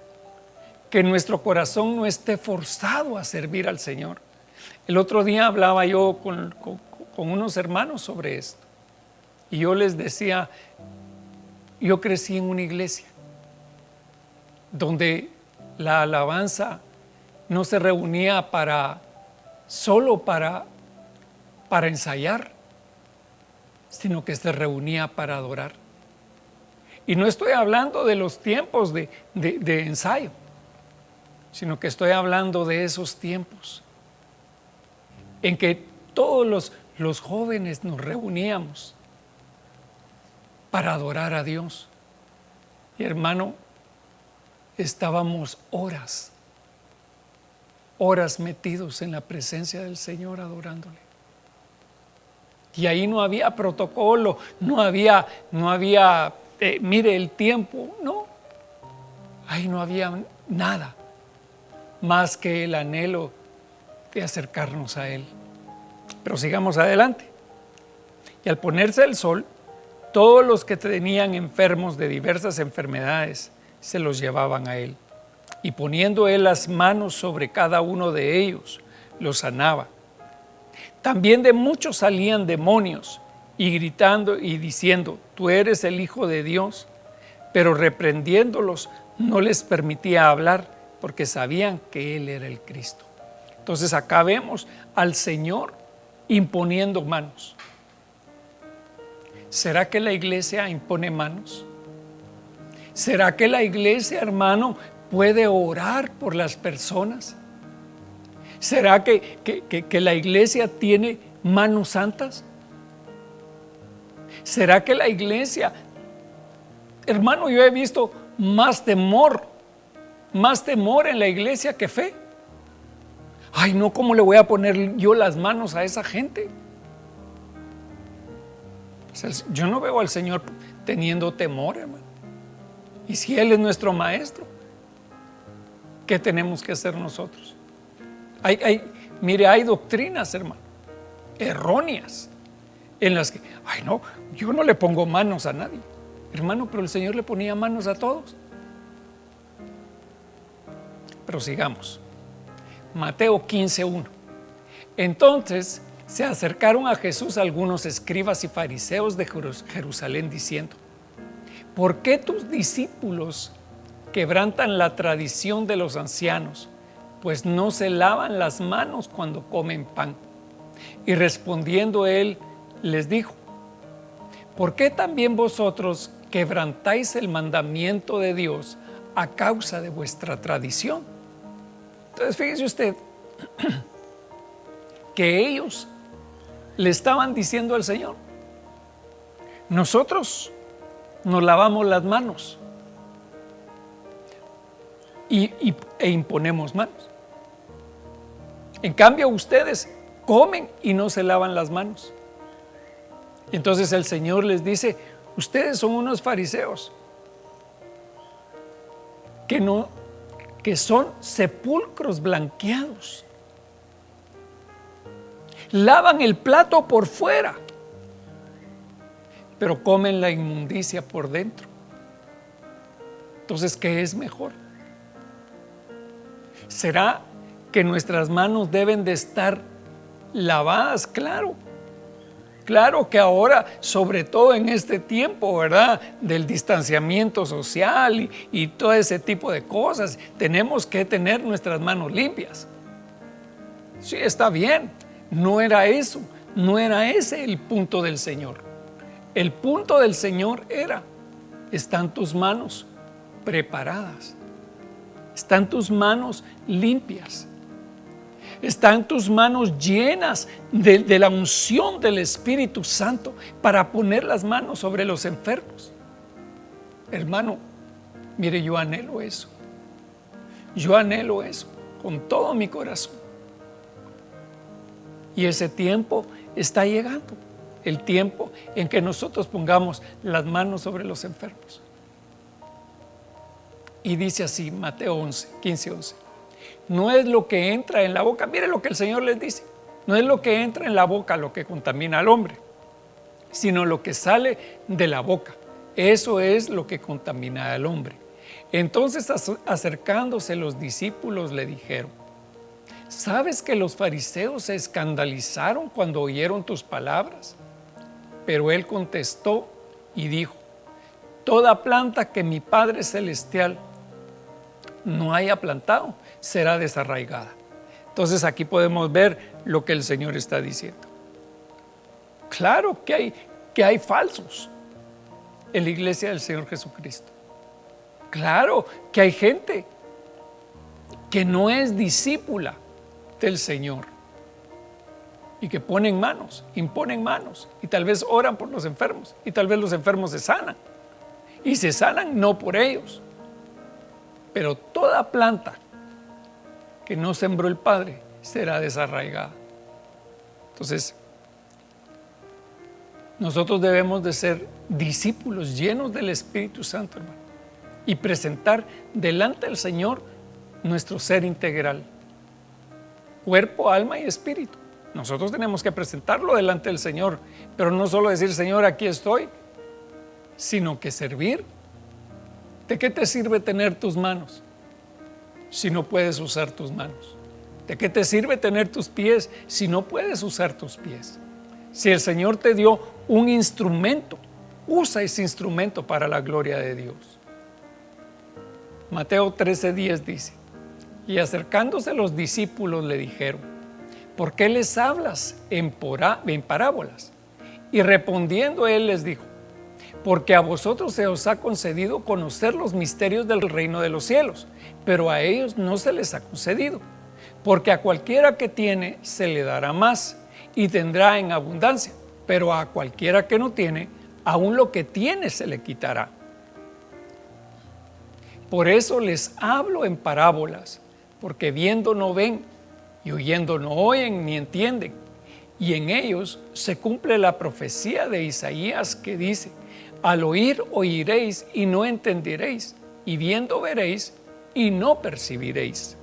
que nuestro corazón no esté forzado a servir al Señor. El otro día hablaba yo con unos hermanos sobre esto, y yo les decía, yo crecí en una iglesia donde la alabanza no se reunía solo para ensayar, sino que se reunía para adorar. Y no estoy hablando de los tiempos de ensayo, sino que estoy hablando de esos tiempos en que todos los jóvenes nos reuníamos para adorar a Dios. Y hermano, estábamos horas metidos en la presencia del Señor adorándole. Y ahí no había protocolo, no había mire el tiempo, no. Ahí no había nada más que el anhelo de acercarnos a Él. Pero sigamos adelante. Y al ponerse el sol, todos los que tenían enfermos de diversas enfermedades se los llevaban a Él. Y poniendo Él las manos sobre cada uno de ellos, los sanaba. También de muchos salían demonios y gritando y diciendo: tú eres el Hijo de Dios. Pero reprendiéndolos no les permitía hablar porque sabían que Él era el Cristo. Entonces acá vemos al Señor imponiendo manos. ¿Será que la iglesia impone manos? ¿Será que la iglesia, hermano, puede orar por las personas? ¿Será que la iglesia tiene manos santas? ¿Será que la iglesia, hermano, yo he visto más temor en la iglesia que fe? Ay, no, ¿cómo le voy a poner yo las manos a esa gente? Pues yo no veo al Señor teniendo temor, hermano. Y si Él es nuestro maestro, ¿qué tenemos que hacer nosotros? Mire, hay doctrinas, hermano, erróneas, en las que, ay no, yo no le pongo manos a nadie. Hermano, pero el Señor le ponía manos a todos. Pero sigamos. Mateo 15:1. Entonces se acercaron a Jesús algunos escribas y fariseos de Jerusalén diciendo: ¿por qué tus discípulos quebrantan la tradición de los ancianos, pues no se lavan las manos cuando comen pan? Y respondiendo él les dijo: ¿por qué también vosotros quebrantáis el mandamiento de Dios a causa de vuestra tradición? Entonces fíjese usted que ellos le estaban diciendo al Señor: nosotros nos lavamos las manos e imponemos manos. En cambio ustedes comen y no se lavan las manos. Entonces el Señor les dice: ustedes son unos fariseos que son sepulcros blanqueados. Lavan el plato por fuera, pero comen la inmundicia por dentro. Entonces, ¿qué es mejor? ¿Será que nuestras manos deben de estar lavadas? Claro que ahora, sobre todo en este tiempo, ¿verdad?, del distanciamiento social y todo ese tipo de cosas, tenemos que tener nuestras manos limpias. Sí, está bien, no era ese el punto del Señor. El punto del Señor era: ¿están tus manos preparadas? ¿Están tus manos limpias? ¿Están tus manos llenas de la unción del Espíritu Santo para poner las manos sobre los enfermos? Hermano, mire, yo anhelo eso. Yo anhelo eso con todo mi corazón. Y ese tiempo está llegando. El tiempo en que nosotros pongamos las manos sobre los enfermos. Y dice así, Mateo 15:11. No es lo que entra en la boca, mire lo que el Señor les dice: no es lo que entra en la boca lo que contamina al hombre, sino lo que sale de la boca. Eso es lo que contamina al hombre. Entonces, acercándose los discípulos, le dijeron: ¿sabes que los fariseos se escandalizaron cuando oyeron tus palabras? Pero él contestó y dijo: toda planta que mi Padre Celestial no haya plantado será desarraigada. Entonces aquí podemos ver lo que el Señor está diciendo. Claro que hay falsos en la iglesia del Señor Jesucristo. Claro que hay gente que no es discípula del Señor. y que ponen manos, imponen manos, y tal vez oran por los enfermos, y tal vez los enfermos se sanan, y se sanan no por ellos, pero toda planta que no sembró el Padre será desarraigada. Entonces, nosotros debemos de ser discípulos llenos del Espíritu Santo, hermano, y presentar delante del Señor nuestro ser integral, cuerpo, alma y espíritu. Nosotros tenemos que presentarlo delante del Señor, pero no solo decir, Señor, aquí estoy, sino que servir. ¿De qué te sirve tener tus manos si no puedes usar tus manos? ¿De qué te sirve tener tus pies si no puedes usar tus pies? Si el Señor te dio un instrumento, usa ese instrumento para la gloria de Dios. Mateo 13:10 dice: y acercándose los discípulos le dijeron: ¿por qué les hablas en parábolas? Y respondiendo él les dijo: porque a vosotros se os ha concedido conocer los misterios del reino de los cielos, pero a ellos no se les ha concedido. Porque a cualquiera que tiene se le dará más y tendrá en abundancia, pero a cualquiera que no tiene, aún lo que tiene se le quitará. Por eso les hablo en parábolas, porque viendo no ven, y oyendo no oyen ni entienden. Y en ellos se cumple la profecía de Isaías que dice: al oír oiréis y no entenderéis, y viendo veréis y no percibiréis.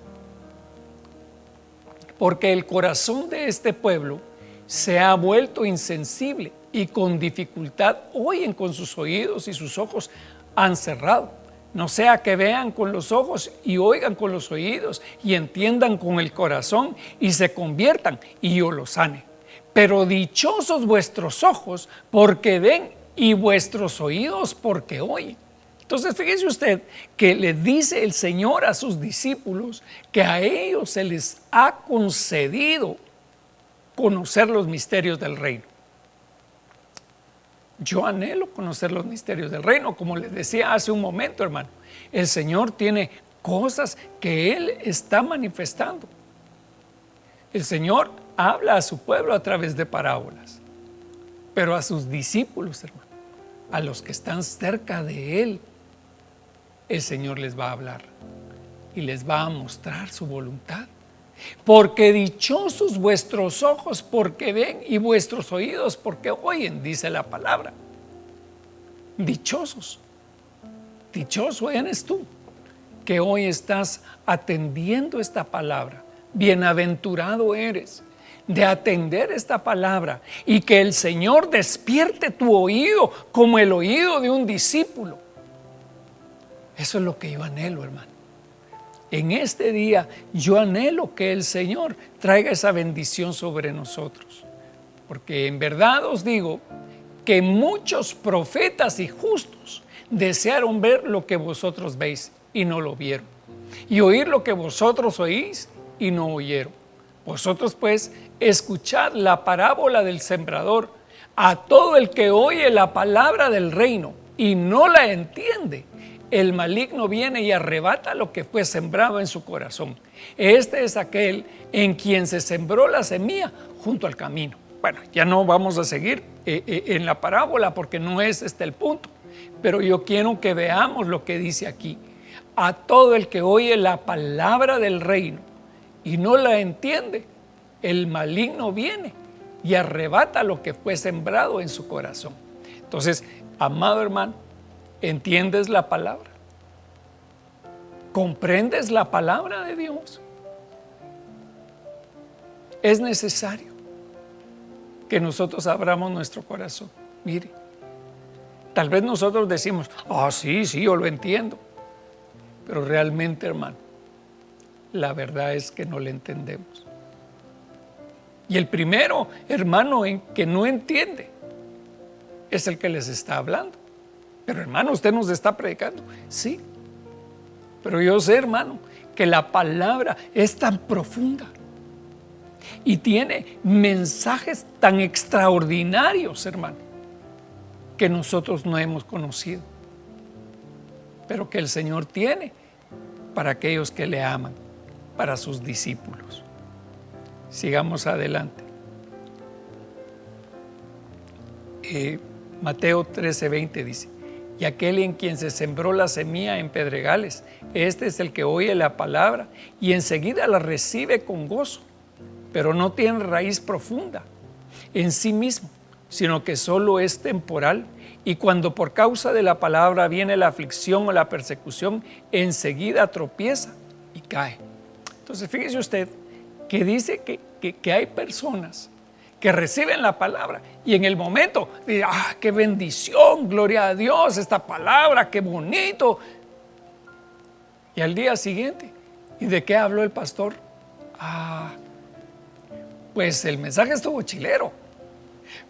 Porque el corazón de este pueblo se ha vuelto insensible, y con dificultad oyen con sus oídos y sus ojos han cerrado. No sea que vean con los ojos y oigan con los oídos y entiendan con el corazón y se conviertan y yo los sane. Pero dichosos vuestros ojos porque ven y vuestros oídos porque oyen. Entonces fíjese usted que le dice el Señor a sus discípulos que a ellos se les ha concedido conocer los misterios del reino. Yo anhelo conocer los misterios del reino, como les decía hace un momento, hermano. El Señor tiene cosas que Él está manifestando. El Señor habla a su pueblo a través de parábolas, pero a sus discípulos, hermano, a los que están cerca de Él, el Señor les va a hablar y les va a mostrar su voluntad. Porque dichosos vuestros ojos porque ven y vuestros oídos porque oyen, dice la palabra. Dichosos. Dichoso eres tú que hoy estás atendiendo esta palabra. Bienaventurado eres de atender esta palabra y que el Señor despierte tu oído como el oído de un discípulo. Eso es lo que yo anhelo, hermano. En este día yo anhelo que el Señor traiga esa bendición sobre nosotros, porque en verdad os digo que muchos profetas y justos desearon ver lo que vosotros veis y no lo vieron, y oír lo que vosotros oís y no oyeron. Vosotros pues escuchad la parábola del sembrador. A todo el que oye la palabra del reino y no la entiende, el maligno viene y arrebata lo que fue sembrado en su corazón. Este es aquel en quien se sembró la semilla junto al camino. Bueno, ya no vamos a seguir en la parábola porque no es este el punto, pero yo quiero que veamos lo que dice aquí. A todo el que oye la palabra del reino y no la entiende, el maligno viene y arrebata lo que fue sembrado en su corazón. Entonces, amado hermano, ¿entiendes la palabra? ¿Comprendes la palabra de Dios? Es necesario que nosotros abramos nuestro corazón. Mire, tal vez nosotros decimos, sí, yo lo entiendo. Pero realmente, hermano, la verdad es que no le entendemos. Y el primero, hermano, en que no entiende, es el que les está hablando. Pero hermano, usted nos está predicando. Sí, pero yo sé, hermano, que la palabra es tan profunda y tiene mensajes tan extraordinarios, hermano, que nosotros no hemos conocido, pero que el Señor tiene para aquellos que le aman, para sus discípulos. Sigamos adelante. Mateo 13:20 dice: y aquel en quien se sembró la semilla en pedregales, este es el que oye la palabra y enseguida la recibe con gozo, pero no tiene raíz profunda en sí mismo, sino que solo es temporal, y cuando por causa de la palabra viene la aflicción o la persecución, enseguida tropieza y cae. Entonces fíjese usted que dice que hay personas que reciben la palabra y en el momento dicen: ¡ah, qué bendición! Gloria a Dios, esta palabra, qué bonito. Y al día siguiente, ¿y de qué habló el pastor? Pues el mensaje estuvo chilero,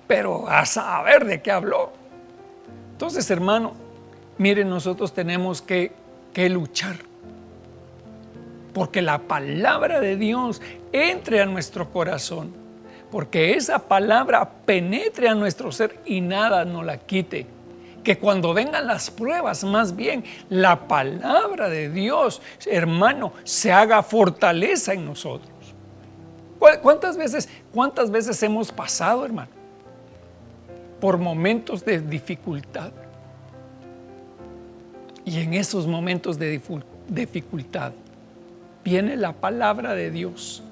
pero a saber de qué habló. Entonces, hermano, miren, nosotros tenemos que luchar porque la palabra de Dios entre a nuestro corazón, porque esa palabra penetre a nuestro ser y nada nos la quite. Que cuando vengan las pruebas, más bien la palabra de Dios, hermano, se haga fortaleza en nosotros. ¿Cuántas veces hemos pasado, hermano, por momentos de dificultad? Y en esos momentos de dificultad viene la palabra de Dios.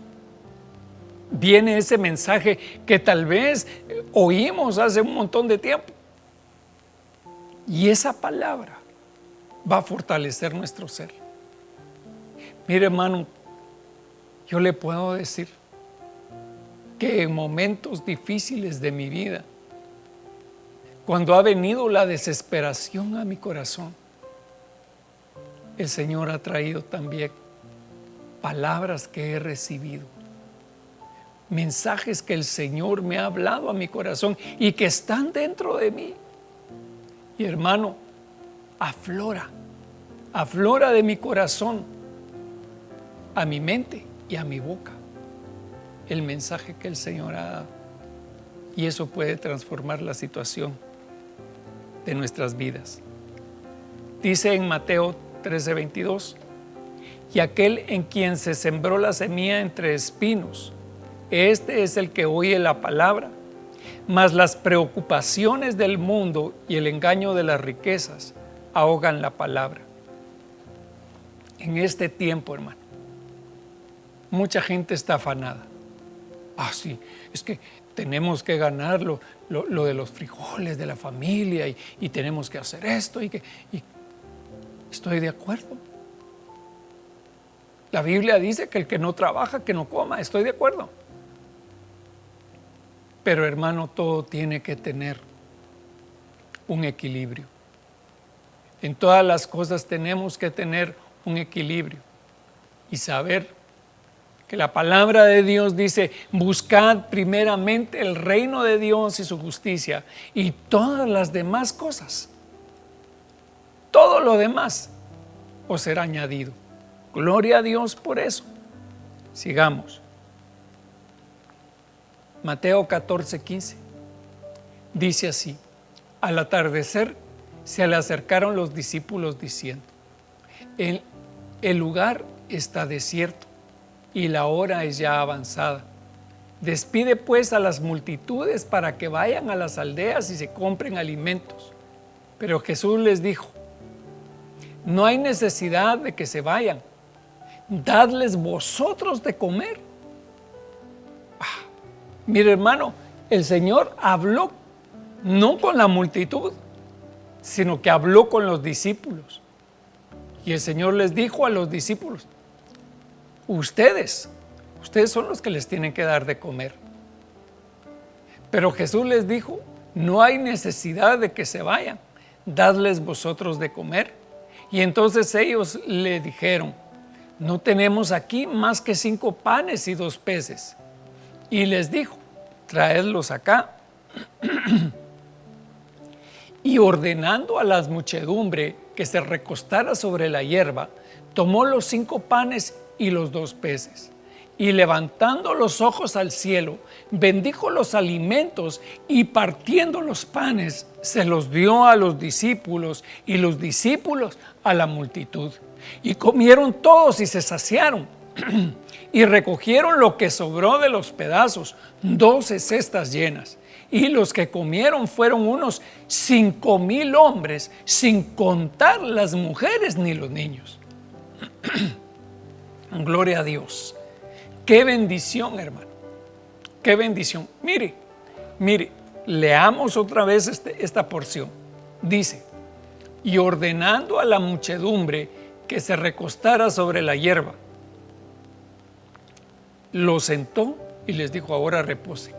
Viene ese mensaje que tal vez oímos hace un montón de tiempo. Y esa palabra va a fortalecer nuestro ser. Mire, hermano, yo le puedo decir que en momentos difíciles de mi vida, cuando ha venido la desesperación a mi corazón, el Señor ha traído también palabras que he recibido, mensajes que el Señor me ha hablado a mi corazón y que están dentro de mí. Y hermano, aflora de mi corazón a mi mente y a mi boca el mensaje que el Señor ha dado. Y eso puede transformar la situación de nuestras vidas. Dice en Mateo 13:22: y aquel en quien se sembró la semilla entre espinos, este es el que oye la palabra, mas las preocupaciones del mundo y el engaño de las riquezas ahogan la palabra. En este tiempo, hermano, mucha gente está afanada. Sí, es que tenemos que ganar lo de los frijoles de la familia y tenemos que hacer esto y estoy de acuerdo. La Biblia dice que el que no trabaja, que no coma. Estoy de acuerdo. Pero, hermano, todo tiene que tener un equilibrio. En todas las cosas tenemos que tener un equilibrio y saber que la palabra de Dios dice: buscad primeramente el reino de Dios y su justicia, y todas las demás cosas, todo lo demás os será añadido. Gloria a Dios por eso. Sigamos. Mateo 14:15 dice así: al atardecer se le acercaron los discípulos diciendo: el lugar está desierto y la hora es ya avanzada. Despide pues a las multitudes para que vayan a las aldeas y se compren alimentos. Pero Jesús les dijo: no hay necesidad de que se vayan, dadles vosotros de comer. Mire, hermano, el Señor habló no con la multitud, sino que habló con los discípulos. Y el Señor les dijo a los discípulos: ustedes son los que les tienen que dar de comer. Pero Jesús les dijo: no hay necesidad de que se vayan, dadles vosotros de comer. Y entonces ellos le dijeron: no tenemos aquí más que 5 panes y 2 peces. Y les dijo: traedlos acá. Y ordenando a la muchedumbre que se recostara sobre la hierba, tomó los 5 panes y los 2 peces. Y levantando los ojos al cielo, bendijo los alimentos y partiendo los panes, se los dio a los discípulos y los discípulos a la multitud. Y comieron todos y se saciaron. Y recogieron lo que sobró de los pedazos, 12 cestas llenas. Y los que comieron fueron unos 5,000 hombres, sin contar las mujeres ni los niños. Gloria a Dios. Qué bendición, hermano. Qué bendición. Mire, leamos otra vez esta porción. Dice: y ordenando a la muchedumbre que se recostara sobre la hierba, lo sentó y les dijo: ahora reposen.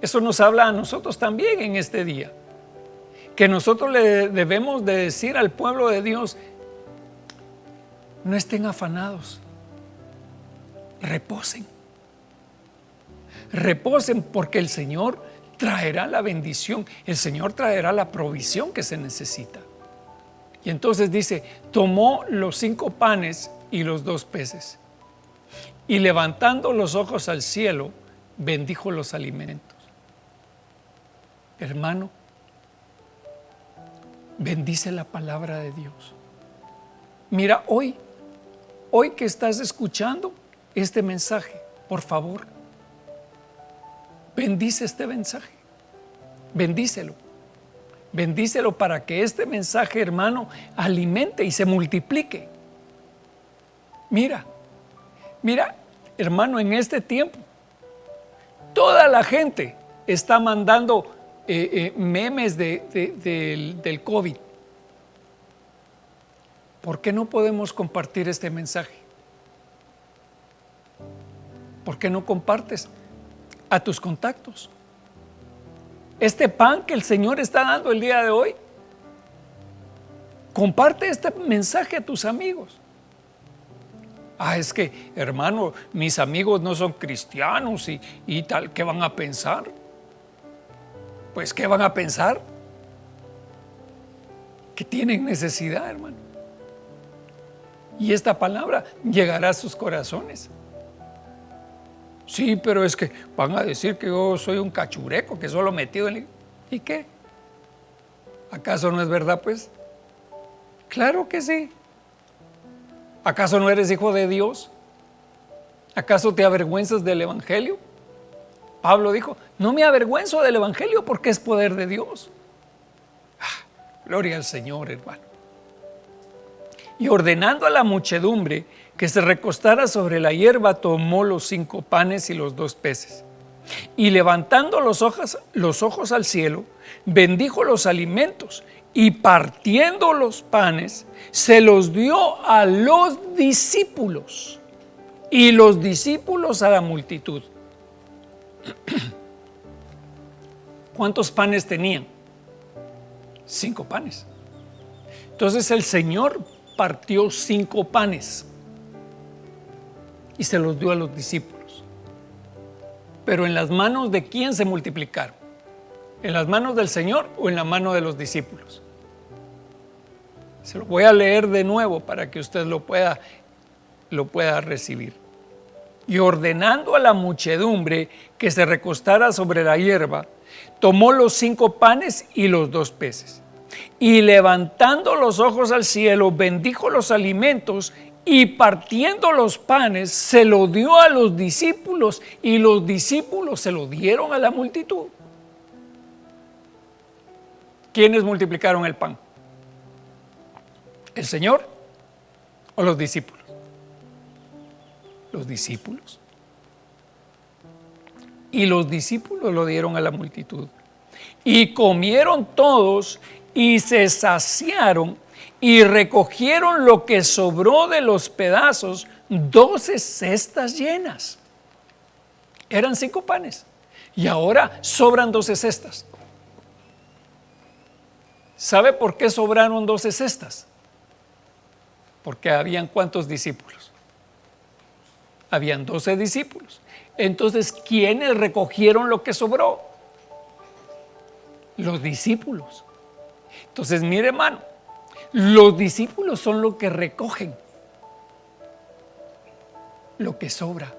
Eso nos habla a nosotros también en este día, que nosotros le debemos de decir al pueblo de Dios: no estén afanados, reposen. Reposen, porque el Señor traerá la bendición, el Señor traerá la provisión que se necesita. Y entonces dice: tomó los 5 panes y los 2 peces, y levantando los ojos al cielo, bendijo los alimentos. Hermano, bendice la palabra de Dios. Mira, hoy que estás escuchando este mensaje, por favor, bendice este mensaje. Bendícelo. Bendícelo para que este mensaje, hermano, alimente y se multiplique. Mira, hermano, en este tiempo, toda la gente está mandando memes del COVID. ¿Por qué no podemos compartir este mensaje? ¿Por qué no compartes a tus contactos este pan que el Señor está dando el día de hoy? Comparte este mensaje a tus amigos. Es que, hermano, mis amigos no son cristianos y tal, ¿qué van a pensar? Pues, ¿qué van a pensar? Que tienen necesidad, hermano. Y esta palabra llegará a sus corazones. Sí, pero es que van a decir que yo soy un cachureco, que solo metido en... ¿Y qué? ¿Acaso no es verdad, pues? Claro que sí. ¿Acaso no eres hijo de Dios? ¿Acaso te avergüenzas del Evangelio? Pablo dijo: no me avergüenzo del Evangelio, porque es poder de Dios. Gloria al Señor, hermano. Y ordenando a la muchedumbre que se recostara sobre la hierba, tomó los 5 panes y los 2 peces. Y levantando los ojos al cielo, bendijo los alimentos, y partiendo los panes, se los dio a los discípulos, y los discípulos a la multitud. ¿Cuántos panes tenían? 5 panes. Entonces el Señor partió 5 panes y se los dio a los discípulos. Pero ¿en las manos de quién se multiplicaron? ¿En las manos del Señor o en la mano de los discípulos? Se lo voy a leer de nuevo para que usted lo pueda recibir. Y ordenando a la muchedumbre que se recostara sobre la hierba, tomó los 5 panes y los 2 peces. Y levantando los ojos al cielo, bendijo los alimentos, y partiendo los panes, se lo dio a los discípulos, y los discípulos se lo dieron a la multitud. ¿Quiénes multiplicaron el pan? ¿El Señor o los discípulos? Los discípulos. Y los discípulos lo dieron a la multitud. Y comieron todos y se saciaron, y recogieron lo que sobró de los pedazos, 12 cestas llenas. Eran 5 panes y ahora sobran 12 cestas. ¿Sabe por qué sobraron 12 cestas? Porque habían ¿cuántos discípulos? Habían 12 discípulos. Entonces, ¿quiénes recogieron lo que sobró? Los discípulos. Entonces, mire, hermano, los discípulos son los que recogen lo que sobra.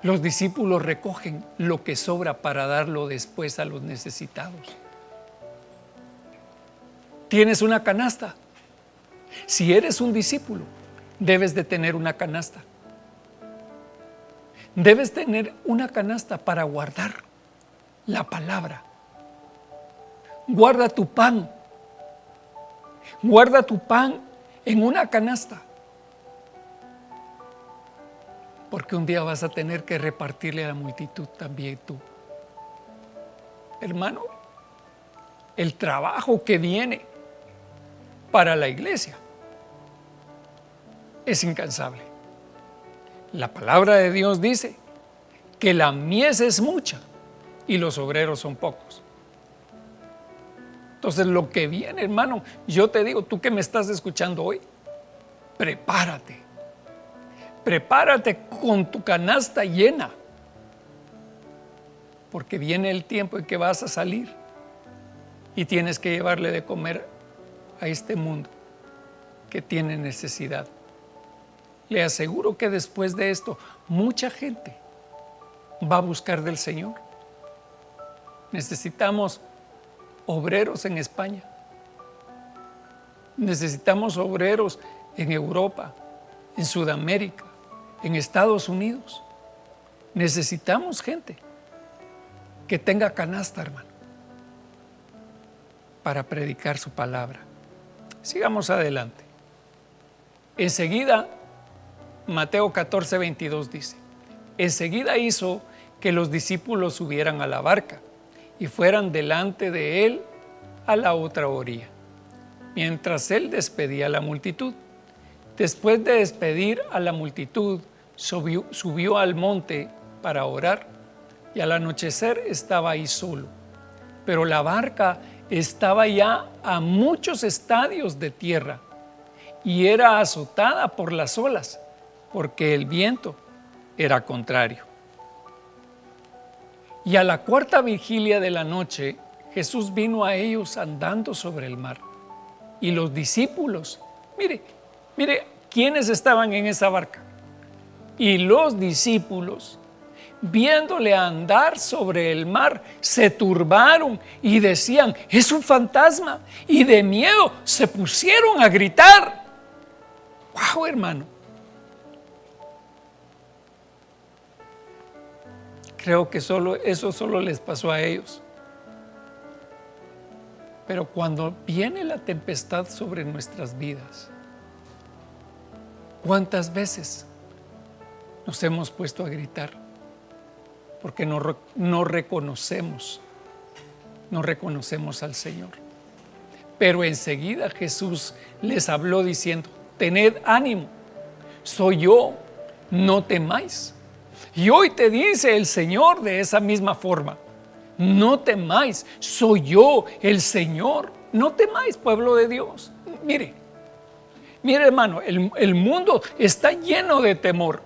Los discípulos recogen lo que sobra para darlo después a los necesitados. Tienes una canasta. Si eres un discípulo, debes de tener una canasta. Debes tener una canasta para guardar la palabra. Guarda tu pan. Guarda tu pan en una canasta. Porque un día vas a tener que repartirle a la multitud también tú. Hermano, el trabajo que viene para la iglesia es incansable. La palabra de Dios dice que la mies es mucha y los obreros son pocos. Entonces lo que viene, hermano, yo te digo, tú que me estás escuchando hoy, prepárate. Prepárate con tu canasta llena, porque viene el tiempo en que vas a salir y tienes que llevarle de comer a este mundo que tiene necesidad. Le aseguro que después de esto, mucha gente va a buscar del Señor. Necesitamos obreros en España. Necesitamos obreros en Europa, en Sudamérica, en Estados Unidos. Necesitamos gente que tenga canasta, hermano, para predicar su palabra. Sigamos adelante. Enseguida, Mateo 14:22 dice: enseguida hizo que los discípulos subieran a la barca y fueran delante de él a la otra orilla, mientras él despedía a la multitud. Después de despedir a la multitud, subió al monte para orar, y al anochecer estaba ahí solo. Pero la barca estaba ya a muchos estadios de tierra y era azotada por las olas, porque el viento era contrario. Y a la cuarta vigilia de la noche, Jesús vino a ellos andando sobre el mar. Y los discípulos, mire, quiénes estaban en esa barca. Y los discípulos, viéndole andar sobre el mar, se turbaron y decían: es un fantasma. Y de miedo se pusieron a gritar. ¡Wow, hermano! Creo que eso solo les pasó a ellos. Pero cuando viene la tempestad sobre nuestras vidas, ¿cuántas veces nos hemos puesto a gritar? Porque no reconocemos al Señor. Pero enseguida Jesús les habló diciendo: tened ánimo, soy yo, no temáis. Y hoy te dice el Señor de esa misma forma: no temáis, soy yo, el Señor. No temáis, pueblo de Dios. Mire hermano, el mundo está lleno de temor.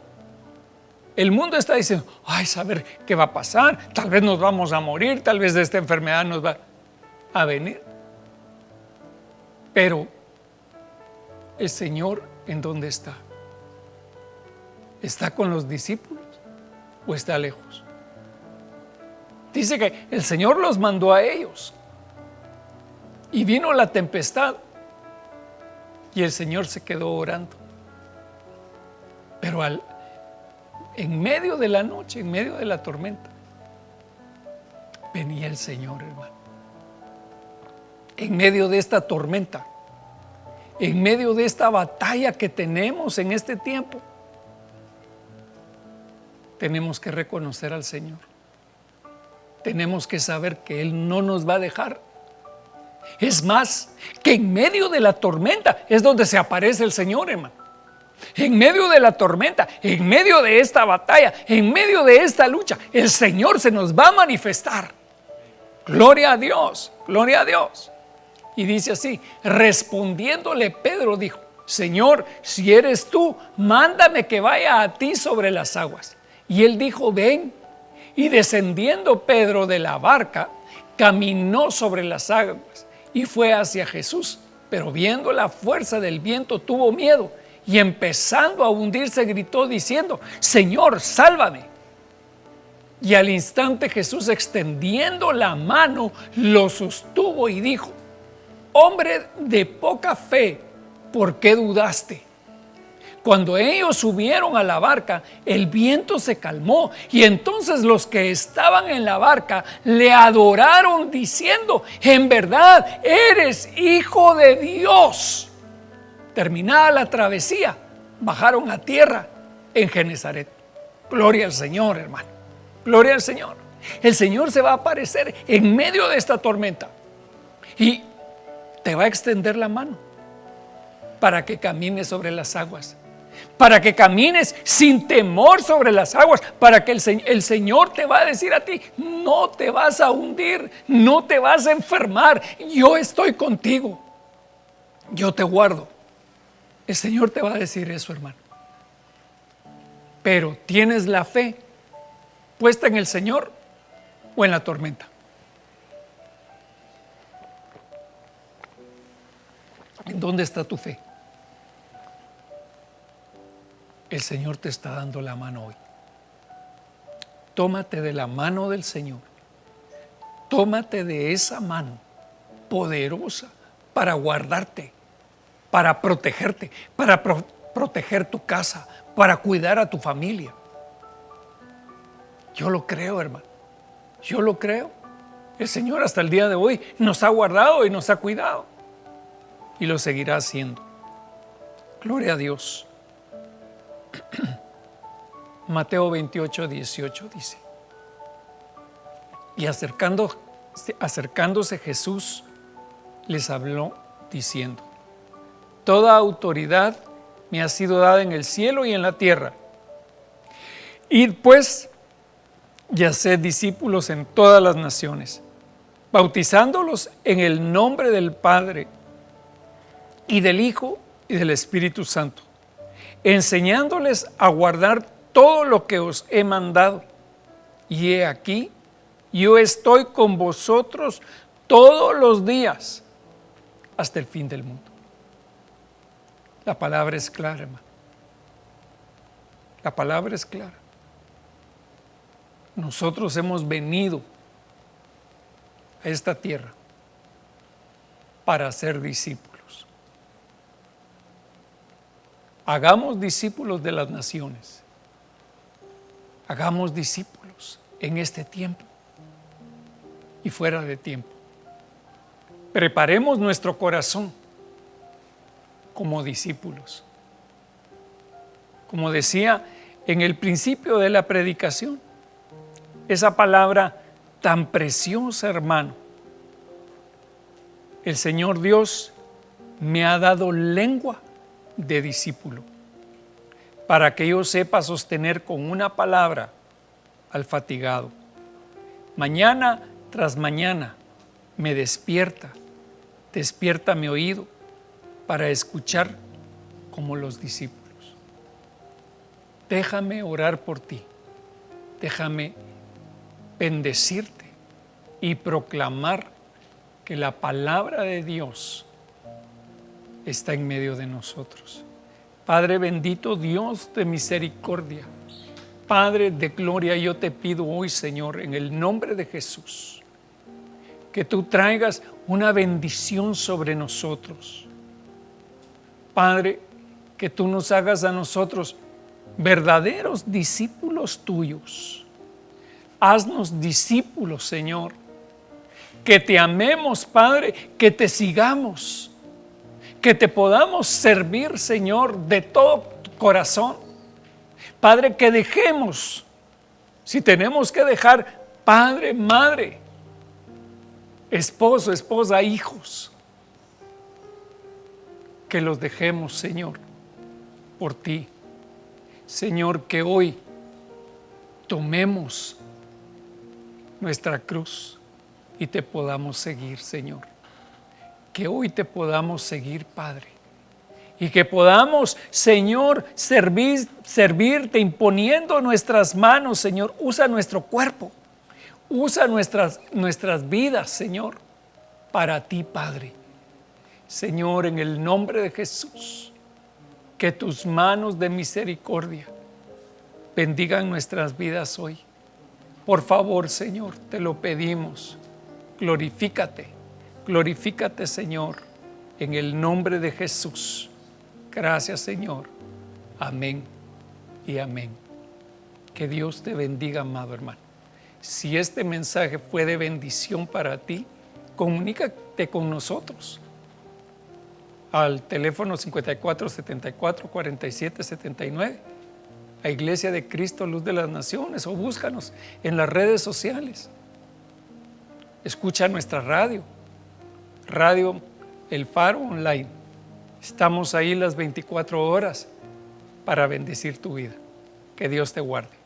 El mundo está diciendo: ay, saber qué va a pasar, tal vez nos vamos a morir, tal vez de esta enfermedad nos va a venir. Pero el Señor, ¿en dónde está? ¿Está con los discípulos o está lejos? Dice que el Señor los mandó a ellos y vino la tempestad y el Señor se quedó orando. Pero en medio de la noche, en medio de la tormenta, venía el Señor, hermano. En medio de esta tormenta, en medio de esta batalla que tenemos en este tiempo, tenemos que reconocer al Señor. Tenemos que saber que Él no nos va a dejar. Es más, que en medio de la tormenta es donde se aparece el Señor, hermano. En medio de la tormenta, en medio de esta batalla, en medio de esta lucha, el Señor se nos va a manifestar. Gloria a Dios, gloria a Dios. Y dice así: respondiéndole Pedro dijo: Señor, si eres tú, mándame que vaya a ti sobre las aguas. Y él dijo: ven. Y descendiendo Pedro de la barca, caminó sobre las aguas y fue hacia Jesús. Pero viendo la fuerza del viento, tuvo miedo y empezando a hundirse gritó diciendo: Señor, sálvame. Y al instante Jesús, extendiendo la mano, lo sostuvo y dijo: hombre de poca fe, ¿por qué dudaste? Cuando ellos subieron a la barca, el viento se calmó y entonces los que estaban en la barca le adoraron diciendo: en verdad eres hijo de Dios. Terminada la travesía, bajaron a tierra en Genezaret. Gloria al Señor, hermano. Gloria al Señor. El Señor se va a aparecer en medio de esta tormenta y te va a extender la mano para que camines sobre las aguas, para que camines sin temor sobre las aguas, para que el Señor te va a decir a ti: no te vas a hundir, no te vas a enfermar, yo estoy contigo, yo te guardo. El Señor te va a decir eso, hermano. Pero ¿tienes la fe puesta en el Señor o en la tormenta? ¿En dónde está tu fe? El Señor te está dando la mano hoy. Tómate de la mano del Señor. Tómate de esa mano poderosa para guardarte, para protegerte, para proteger tu casa, para cuidar a tu familia. Yo lo creo, hermano. Yo lo creo. El Señor hasta el día de hoy nos ha guardado y nos ha cuidado. Y lo seguirá haciendo. Gloria a Dios. Mateo 28, 18 dice: y acercándose Jesús les habló diciendo: toda autoridad me ha sido dada en el cielo y en la tierra. Id pues y haced discípulos en todas las naciones, bautizándolos en el nombre del Padre y del Hijo y del Espíritu Santo, enseñándoles a guardar todo lo que os he mandado. Y he aquí, yo estoy con vosotros todos los días hasta el fin del mundo. La palabra es clara, hermano. La palabra es clara. Nosotros hemos venido a esta tierra para ser discípulos. Hagamos discípulos de las naciones. Hagamos discípulos en este tiempo y fuera de tiempo. Preparemos nuestro corazón como discípulos. Como decía en el principio de la predicación, esa palabra tan preciosa, hermano: el Señor Dios me ha dado lengua de discípulo, para que yo sepa sostener con una palabra al fatigado. Mañana tras mañana me despierta mi oído para escuchar como los discípulos. Déjame orar por ti, déjame bendecirte y proclamar que la palabra de Dios está en medio de nosotros. Padre bendito, Dios de misericordia, Padre de gloria, yo te pido hoy, Señor, en el nombre de Jesús, que tú traigas una bendición sobre nosotros. Padre, que tú nos hagas a nosotros verdaderos discípulos tuyos. Haznos discípulos, Señor, que te amemos, Padre, que te sigamos, que te podamos servir, Señor, de todo corazón. Padre, que dejemos, si tenemos que dejar padre, madre, esposo, esposa, hijos, que los dejemos, Señor, por ti. Señor, que hoy tomemos nuestra cruz y te podamos seguir, Señor. Que hoy te podamos seguir, Padre. Y que podamos, Señor, servirte imponiendo nuestras manos, Señor. Usa nuestro cuerpo, usa nuestras vidas, Señor, para ti, Padre. Señor, en el nombre de Jesús, que tus manos de misericordia bendigan nuestras vidas hoy. Por favor, Señor, te lo pedimos. Glorifícate, glorifícate, Señor, en el nombre de Jesús. Gracias, Señor. Amén y amén. Que Dios te bendiga, amado hermano. Si este mensaje fue de bendición para ti, comunícate con nosotros al teléfono 54 74 47 79, a Iglesia de Cristo Luz de las Naciones, o búscanos en las redes sociales. Escucha nuestra radio, Radio El Faro Online. Estamos ahí las 24 horas para bendecir tu vida. Que Dios te guarde.